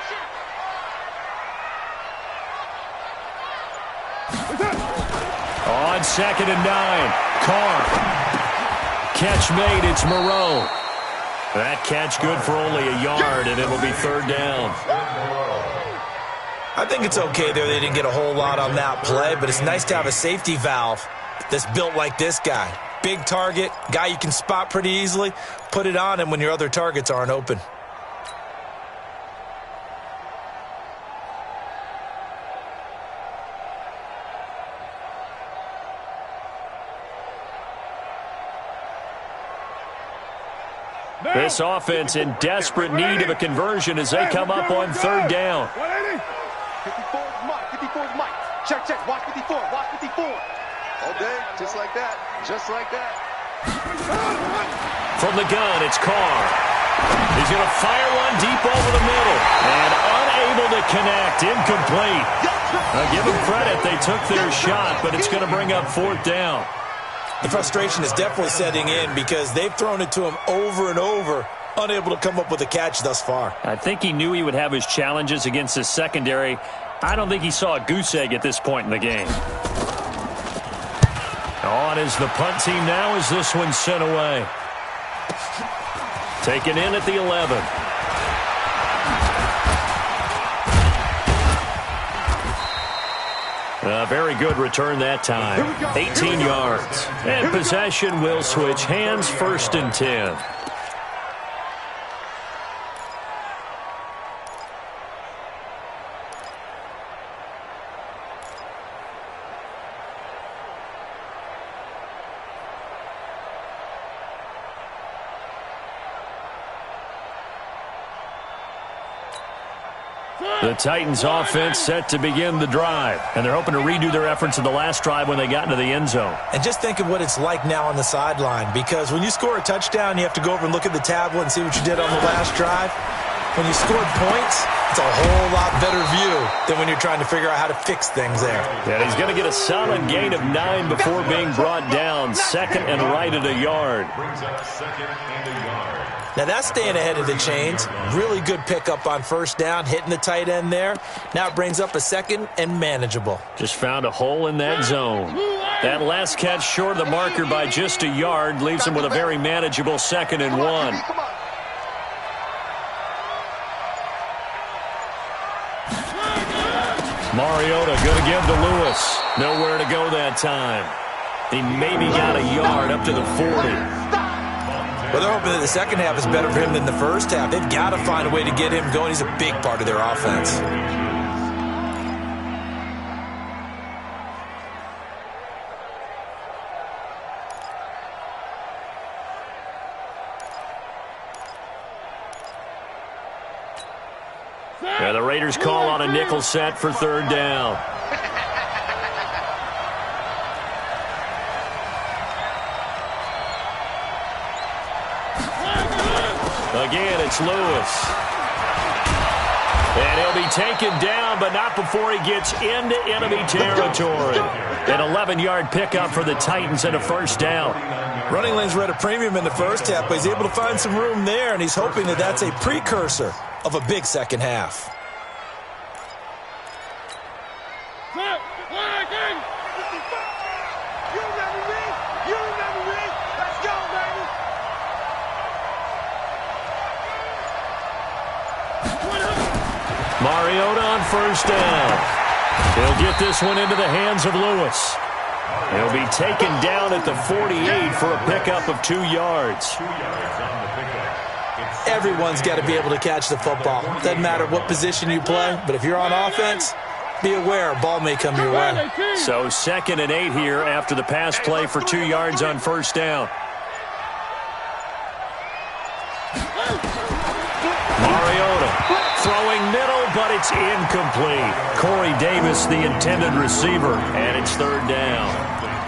On 2nd and 9, Carr. Catch made, it's Moreau. That catch good for only a yard, and it'll be 3rd down. I think it's okay there they didn't get a whole lot on that play, but it's nice to have a safety valve that's built like this guy. Big target, guy you can spot pretty easily. Put it on him when your other targets aren't open. This offense in desperate need of a conversion as they come up on 3rd down. 54 is Mike. 54 is Mike. Check. Watch 54. Watch 54. All day, just like that. Just like that. From the gun, it's Carr. He's going to fire one deep over the middle. And unable to connect. Incomplete. Now, give them credit. They took their shot, but it's going to bring up 4th down. The frustration is definitely setting in because they've thrown it to him over and over, unable to come up with a catch thus far. I think he knew he would have his challenges against his secondary. I don't think he saw a goose egg at this point in the game. On is the punt team now as this one's sent away. Taken in at the 11. A very good return that time. 18 yards. And possession will switch hands, 1st and 10. The Titans offense set to begin the drive, and they're hoping to redo their efforts in the last drive when they got into the end zone. And just think of what it's like now on the sideline, because when you score a touchdown, you have to go over and look at the tablet and see what you did on the last drive. When you scored points, it's a whole lot better view than when you're trying to figure out how to fix things there. And he's going to get a solid gain of 9 before being brought down. 2nd and right at a yard. Brings up 2nd and a yard. Now that's staying ahead of the chains. Really good pickup on 1st down, hitting the tight end there. Now it brings up a 2nd and manageable. Just found a hole in that zone. That last catch short of the marker by just a yard leaves him with a very manageable 2nd and 1. Mariota going to give to Lewis. Nowhere to go that time. He maybe got a yard up to the 40. Well, they're hoping that the second half is better for him than the first half. They've got to find a way to get him going. He's a big part of their offense. And the Raiders call on a nickel set for third down. Again, it's Lewis. And he'll be taken down, but not before he gets into enemy territory. An 11-yard pickup for the Titans and a first down. Running lanes were at a premium in the first half, but he's able to find some room there, and he's hoping that that's a precursor of a big second half. Mariota on first down. He'll get this one into the hands of Lewis. He'll be taken down at the 48 for a pickup of 2 yards. Everyone's got to be able to catch the football. Doesn't matter what position you play, but if you're on offense, be aware a ball may come your way. So 2nd and 8 here after the pass play for 2 yards on first down. Mariota throwing middle, but it's incomplete. Corey Davis, the intended receiver, and it's third down.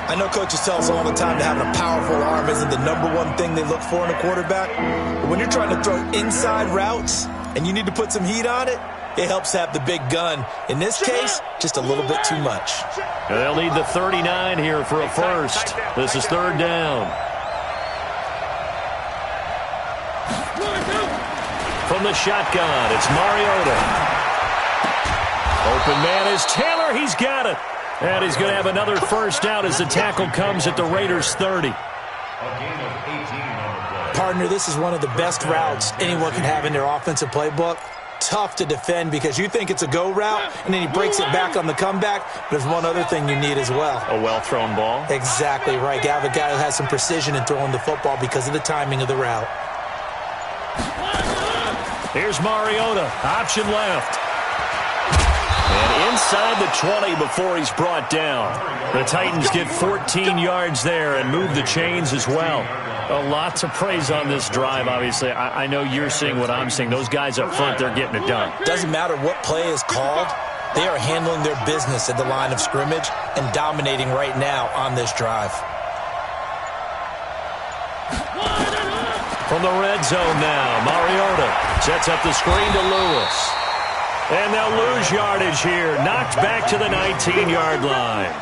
I know coaches tell us all the time that having a powerful arm isn't the #1 thing they look for in a quarterback. But when you're trying to throw inside routes and you need to put some heat on it, it helps to have the big gun. In this case, just a little bit too much. They'll need the 39 here for a first. This is third down. From the shotgun, it's Mariota. Open man is Taylor. He's got it. And he's going to have another first down as the tackle comes at the Raiders' 30. Partner, this is one of the best routes anyone can have in their offensive playbook. Tough to defend because you think it's a go route, and then he breaks it back on the comeback. There's one other thing you need as well. A well-thrown ball? Exactly right. You have a guy who has some precision in throwing the football because of the timing of the route. Here's Mariota, option left. And inside the 20 before he's brought down. The Titans get 14 yards there and move the chains as well. A lot to praise on this drive, obviously. I know you're seeing what I'm seeing. Those guys up front, they're getting it done. Doesn't matter what play is called. They are handling their business at the line of scrimmage and dominating right now on this drive. From the red zone now, Mariota sets up the screen to Lewis. And they'll lose yardage here, knocked back to the 19-yard line.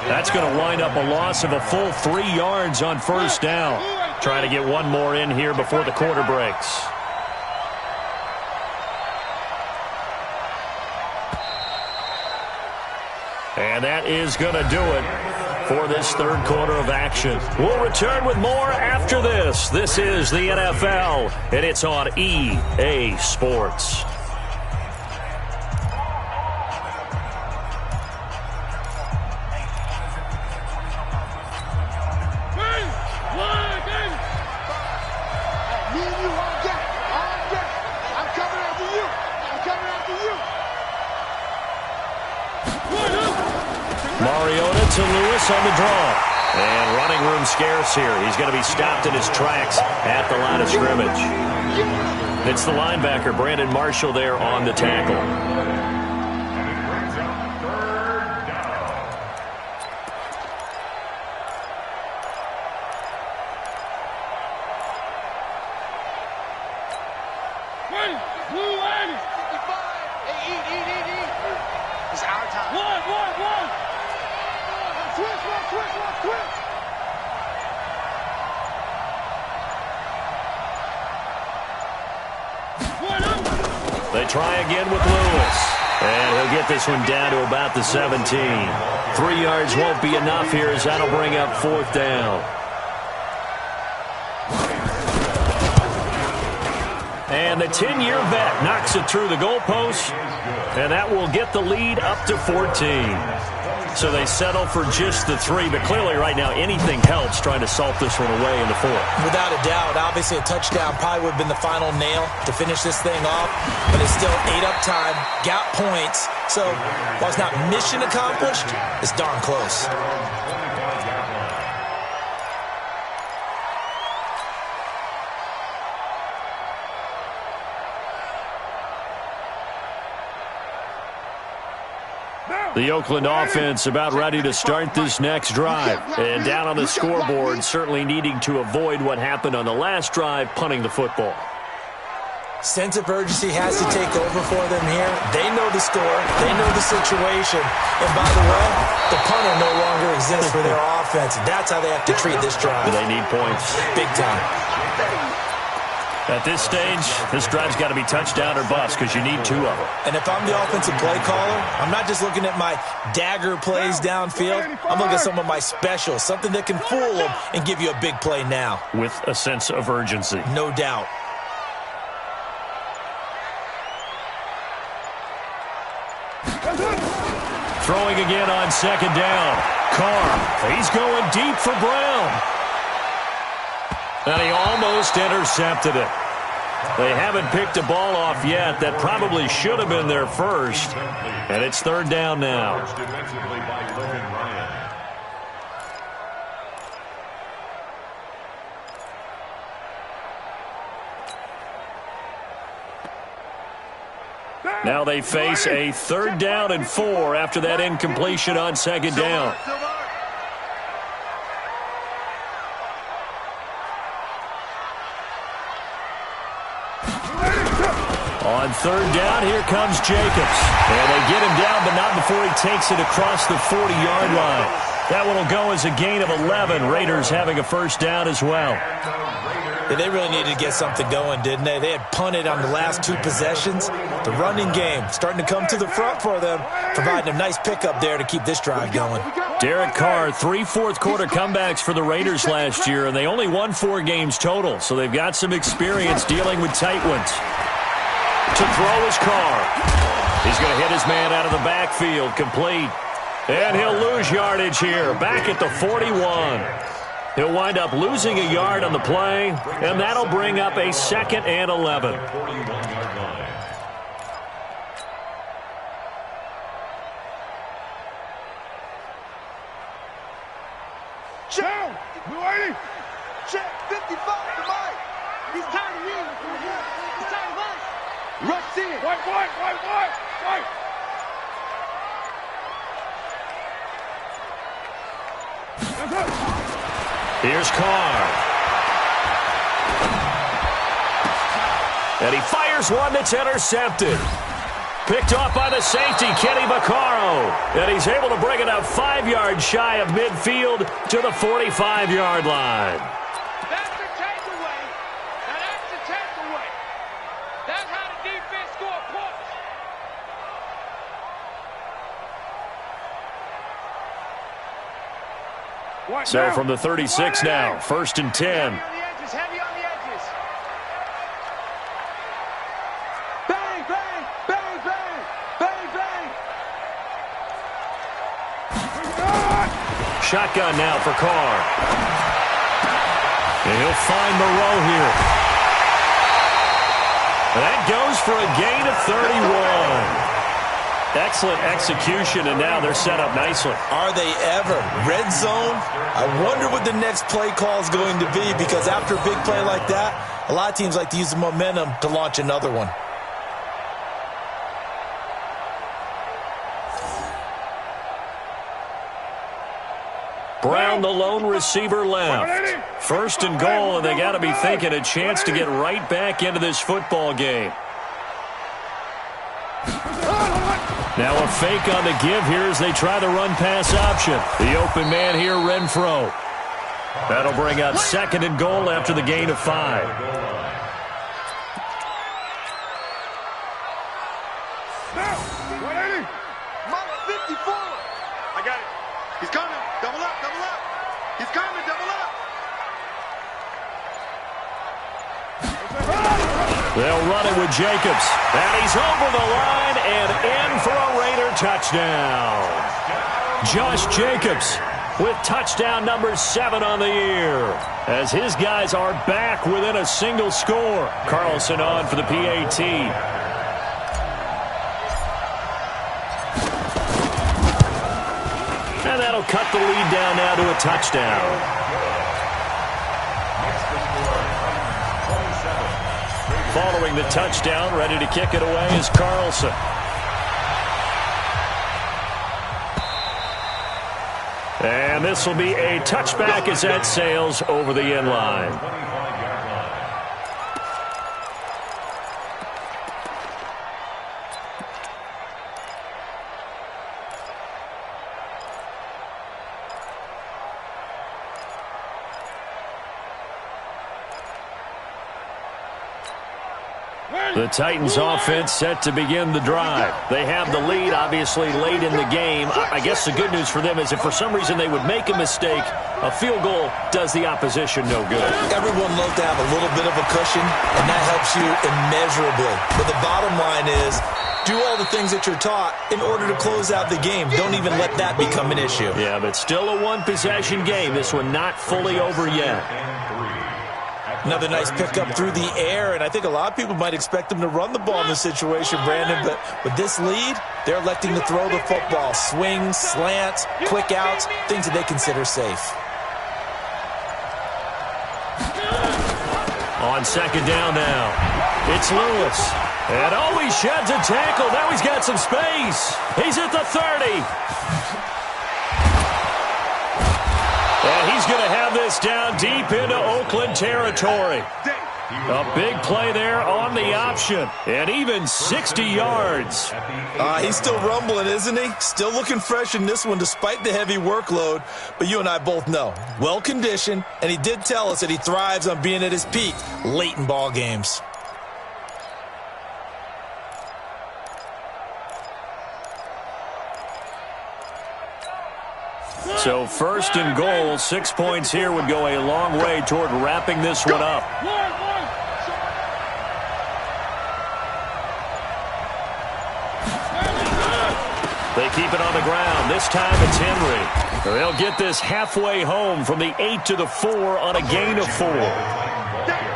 That's going to wind up a loss of a full 3 yards on first down. Trying to get one more in here before the quarter breaks. And that is going to do it for this third quarter of action. We'll return with more after this. This is the NFL, and it's on EA Sports. Mariota to Lewis on the draw. And running room scarce here. He's going to be stopped in his tracks at the line of scrimmage. It's the linebacker, Brandon Marshall, there on the tackle. They try again with Lewis. And he'll get this one down to about the 17. 3 yards won't be enough here as that'll bring up fourth down. And the 10-year vet knocks it through the goalpost. And that will get the lead up to 14. So they settle for just the 3, but clearly right now anything helps trying to salt this one away in the fourth. Without a doubt, obviously a touchdown probably would have been the final nail to finish this thing off, but it's still 8 up time, got points, so while it's not mission accomplished, it's darn close. The Oakland offense about ready to start this next drive. And down on the scoreboard, certainly needing to avoid what happened on the last drive, punting the football. Sense of urgency has to take over for them here. They know the score. They know the situation. And by the way, the punter no longer exists for their offense. That's how they have to treat this drive. They need points. Big time. At this stage, this drive's got to be touchdown or bust because you need two of them. And if I'm the offensive play caller, I'm not just looking at my dagger plays downfield. I'm looking at some of my specials, something that can fool them and give you a big play now. With a sense of urgency. No doubt. Throwing again on second down. Carr, he's going deep for Brown. And he almost intercepted it. They haven't picked a ball off yet. That probably should have been their first. And it's third down now. Defensively by Logan Ryan. Now they face a third down and 4 after that incompletion on second down. On third down, here comes Jacobs. And they get him down, but not before he takes it across the 40-yard line. That one will go as a gain of 11. Raiders having a first down as well. Yeah, they really needed to get something going, didn't they? They had punted on the last two possessions. The running game starting to come to the front for them, providing a nice pickup there to keep this drive going. Derek Carr, 3 fourth-quarter comebacks for the Raiders last year, and they only won 4 games total, so they've got some experience dealing with tight ones. To throw is Carr. He's going to hit his man out of the backfield, complete. And he'll lose yardage here, back at the 41. He'll wind up losing a yard on the play, and that'll bring up a 2nd and 11. Check! Check! 55 to Mike! He's tired of you! He's tired of us! Rush in! White! Here's Carr. And he fires one that's intercepted. Picked off by the safety, Kenny Vaccaro. And he's able to bring it up 5 yards shy of midfield to the 45-yard line. That's the takeaway. Now that's the takeaway. That's how the defense score points. So from the 36 now, 1st and 10. Heavy on the edges. Bang, bang, bang, bang, bang, bang. Shotgun now for Carr. And he'll find Moreau here. And that goes for a gain of 31. Excellent execution, and now they're set up nicely. Are they ever? Red zone? I wonder what the next play call is going to be, because after a big play like that, a lot of teams like to use the momentum to launch another one. Brown, the lone receiver, left. 1st and goal, and they got to be thinking a chance to get right back into this football game. Now a fake on the give here as they try the run-pass option. The open man here, Renfro. That'll bring up 2nd and goal after the gain of 5. Mama, 54. I got it. He's coming. Double up. He's coming. Double up. They'll run it with Jacobs. And he's over the line and in for a Raider touchdown. Josh Jacobs with touchdown number 7 on the year, as his guys are back within a single score. Carlson on for the PAT. And that'll cut the lead down now to a touchdown. Following the touchdown, ready to kick it away is Carlson. And this will be a touchback as that sails over the end line. The Titans offense set to begin the drive. They have the lead, obviously, late in the game. I guess the good news for them is if for some reason they would make a mistake, a field goal does the opposition no good. Everyone loves to have a little bit of a cushion, and that helps you immeasurably. But the bottom line is, do all the things that you're taught in order to close out the game. Don't even let that become an issue. Yeah, but still a one-possession game. This one not fully over yet. Another nice pickup through the air, and I think a lot of people might expect them to run the ball in this situation, Brandon, but with this lead, they're electing to throw the football. Swings, slants, quick outs, things that they consider safe. On second down now, it's Lewis. And he sheds a tackle. Now he's got some space. He's at the 30. And he's going to have this down deep into Oakland territory. A big play there on the option. And even 60 yards. He's still rumbling, isn't he? Still looking fresh in this one despite the heavy workload. But you and I both know, well-conditioned, and he did tell us that he thrives on being at his peak late in ball games. So first and goal, 6 points here would go a long way toward wrapping this one up. They keep it on the ground. This time it's Henry. They'll get this halfway home from the 8 to the 4 on a gain of 4.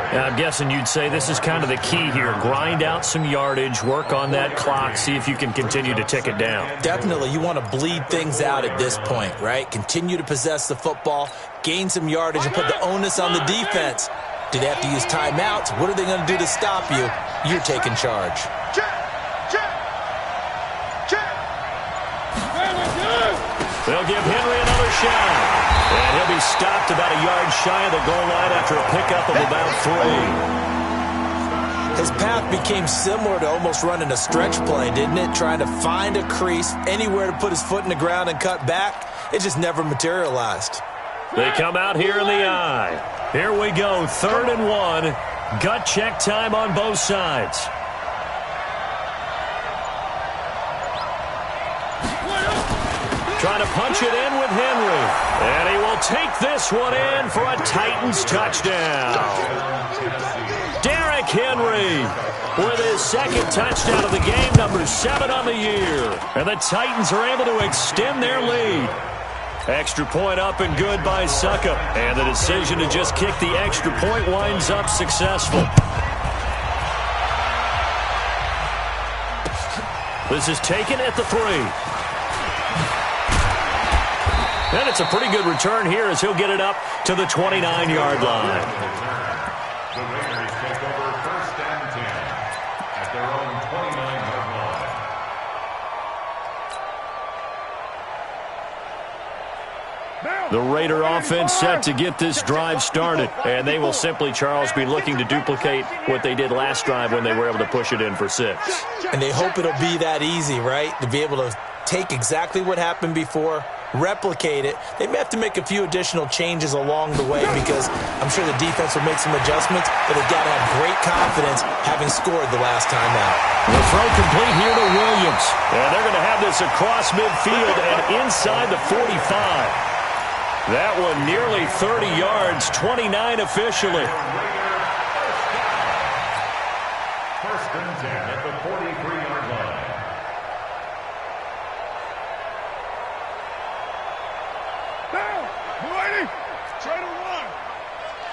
I'm guessing you'd say this is kind of the key here. Grind out some yardage, work on that clock, see if you can continue to tick it down. Definitely. You want to bleed things out at this point, right? Continue to possess the football, gain some yardage, and put the onus on the defense. Do they have to use timeouts? What are they going to do to stop you? You're taking charge. They'll give Henry another shot. And he'll be stopped about a yard shy of the goal line after a pickup of about 3. His path became similar to almost running a stretch play, didn't it? Trying to find a crease, anywhere to put his foot in the ground and cut back. It just never materialized. They come out here in the eye. Here we go, 3rd and 1. Gut check time on both sides. Trying to punch it in with Henry. And he will take this one in for a Titans touchdown. Derrick Henry with his second touchdown of the game, number 7 on the year. And the Titans are able to extend their lead. Extra point up and good by Suckup. And the decision to just kick the extra point winds up successful. This is taken at the 3. And it's a pretty good return here as he'll get it up to the 29-yard line. The Raiders take over 1st and 10 at their own 29-yard line. The Raider offense set to get this drive started. And they will simply, Charles, be looking to duplicate what they did last drive when they were able to push it in for 6. And they hope it'll be that easy, right? To be able to take exactly what happened before, replicate it. They may have to make a few additional changes along the way because I'm sure the defense will make some adjustments, but they've got to have great confidence having scored the last time out. The throw complete here to Williams. And they're going to have this across midfield and inside the 45. That one nearly 30 yards, 29 officially. 1st and 10 at the 43-yard line. Try to run.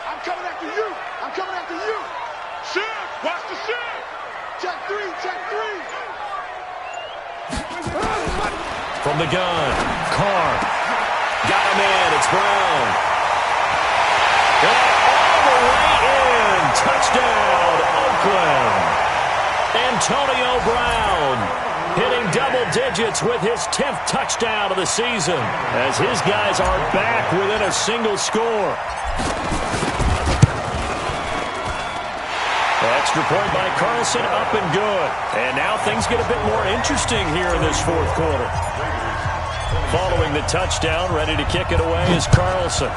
I'm coming after you. I'm coming after you. Shift. Watch the shift. Check 3. Check 3. From the gun, Carr. Got him in. It's Brown. And all the way in. Touchdown, Oakland. Antonio Brown hitting double digits with his 10th touchdown of the season, as his guys are back within a single score. Extra point by Carlson, up and good. And now things get a bit more interesting here in this fourth quarter. Following the touchdown, ready to kick it away is Carlson.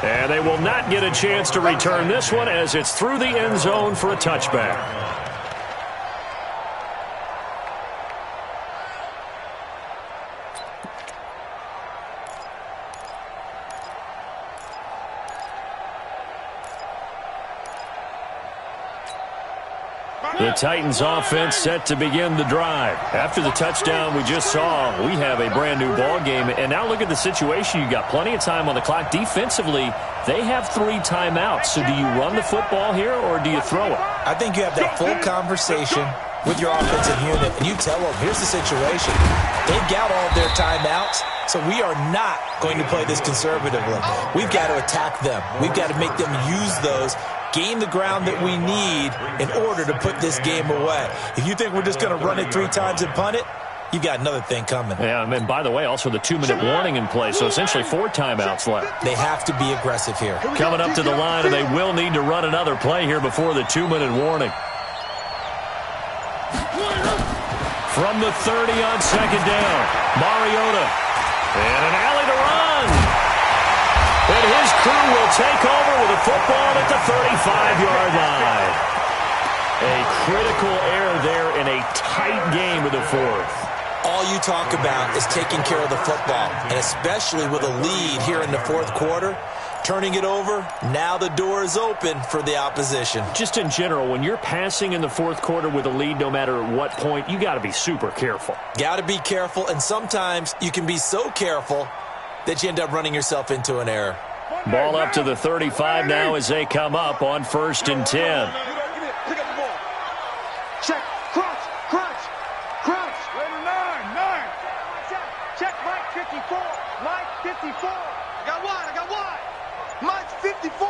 And they will not get a chance to return this one as it's through the end zone for a touchback. The Titans offense set to begin the drive. After the touchdown we just saw, we have a brand new ball game. And now look at the situation. You've got plenty of time on the clock. Defensively, they have 3 timeouts. So do you run the football here or do you throw it? I think you have that full conversation with your offensive unit, and you tell them, here's the situation. They've got all of their timeouts, so we are not going to play this conservatively. We've got to attack them. We've got to make them use those, gain the ground that we need in order to put this game away. If you think we're just going to run it 3 times and punt it, you've got another thing coming. Yeah, and by the way, also the 2-minute warning in play, so essentially 4 timeouts left. They have to be aggressive here. Coming up to the line, and they will need to run another play here before the 2-minute warning. From the 30 on second down, Mariota. And an alley to run. And his crew will take over with a football at the 35-yard line. A critical error there in a tight game of the fourth. All you talk about is taking care of the football, and especially with a lead here in the fourth quarter, turning it over, now the door is open for the opposition. Just in general, when you're passing in the fourth quarter with a lead, no matter what point, you got to be super careful. Got to be careful, and sometimes you can be so careful that you end up running yourself into an error. Ball up to the 35 now as they come up on 1st and 10. Pick up the ball. Check. Crunch. Raider 9. Check Mike 54. Mike 54. I got wide. Mike 54.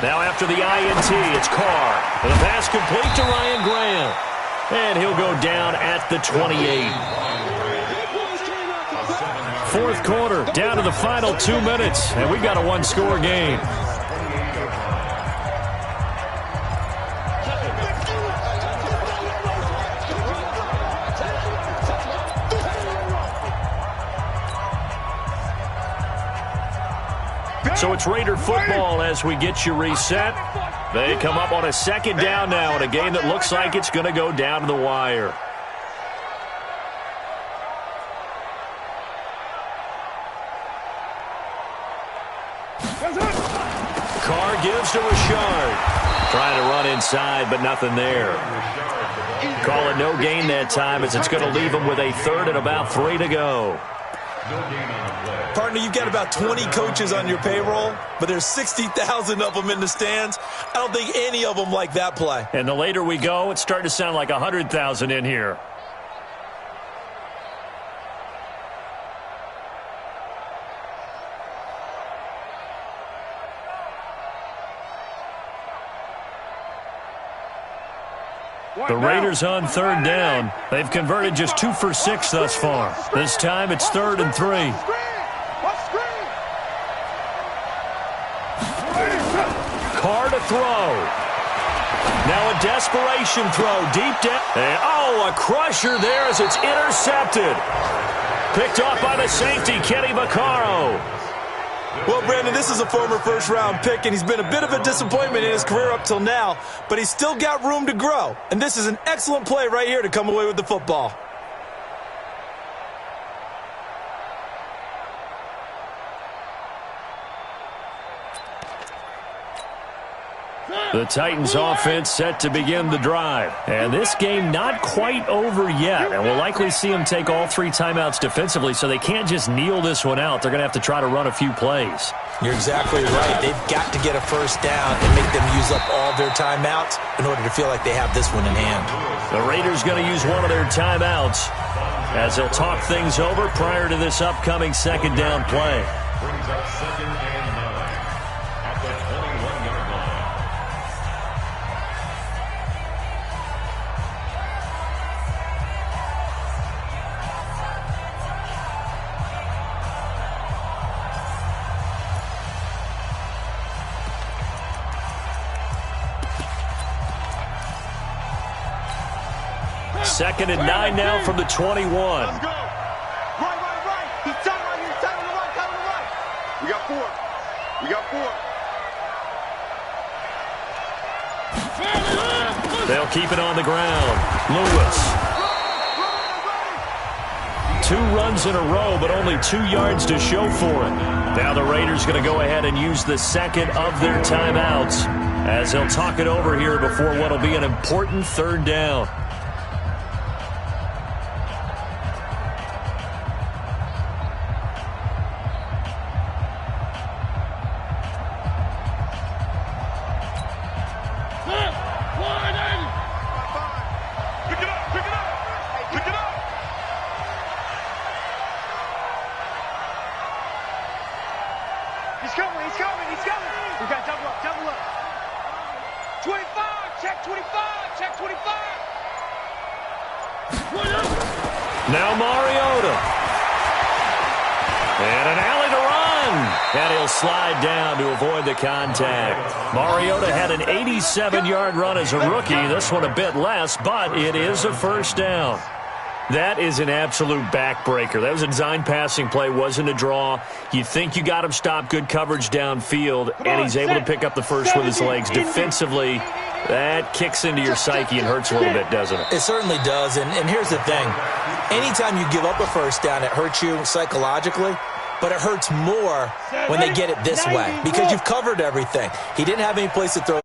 Now after the INT, it's Carr. And the pass complete to Ryan Graham. And he'll go down at the 28. Fourth quarter, down to the final 2 minutes. And we've got a 1-score game. So it's Raider football as we get you reset. They come up on a second down now in a game that looks like it's going to go down to the wire. Carr gives to Richard. Trying to run inside, but nothing there. Call it no gain that time as it's going to leave him with a 3rd and about 3 to go. Partner, you've got about 20 coaches on your payroll, but there's 60,000 of them in the stands. I don't think any of them like that play. And the later we go, it's starting to sound like 100,000 in here. The Raiders on 3rd down. They've converted just 2 for 6 thus far. This time it's 3rd and 3. Carr to throw. Now a desperation throw deep down. And, a crusher there as it's intercepted. Picked off by the safety, Kenny Vaccaro. Well, Brandon, this is a former first-round pick, and he's been a bit of a disappointment in his career up till now, but he's still got room to grow. And this is an excellent play right here to come away with the football. The Titans offense set to begin the drive. And this game not quite over yet. And we'll likely see them take all 3 timeouts defensively, so they can't just kneel this one out. They're going to have to try to run a few plays. You're exactly right. They've got to get a first down and make them use up all their timeouts in order to feel like they have this one in hand. The Raiders going to use one of their timeouts as they'll talk things over prior to this upcoming second down play. Brings up 2nd and 9 at the 21-yard line. 2nd and 9 now from the 21. Let's go. Right. He's tight right here. Tight on the right. Tight on the right. We got 4. We got 4. They'll keep it on the ground. Lewis. 2 runs in a row, but only 2 yards to show for it. Now the Raiders going to go ahead and use the second of their timeouts as they'll talk it over here before what will be an important 3rd down. He's coming. We got double up. 25, check 25. Now Mariota. And an alley to run. And he'll slide down to avoid the contact. Mariota had an 87-yard run as a rookie. This one a bit less, but it is a 1st down. That is an absolute backbreaker. That was a design passing play, wasn't a draw. You think you got him stopped, good coverage downfield, and he's able to pick up the first with his legs. Defensively, that kicks into your psyche and hurts a little bit, doesn't it? It certainly does, and here's the thing. Anytime you give up a 1st down, it hurts you psychologically, but it hurts more when they get it this way because you've covered everything. He didn't have any place to throw.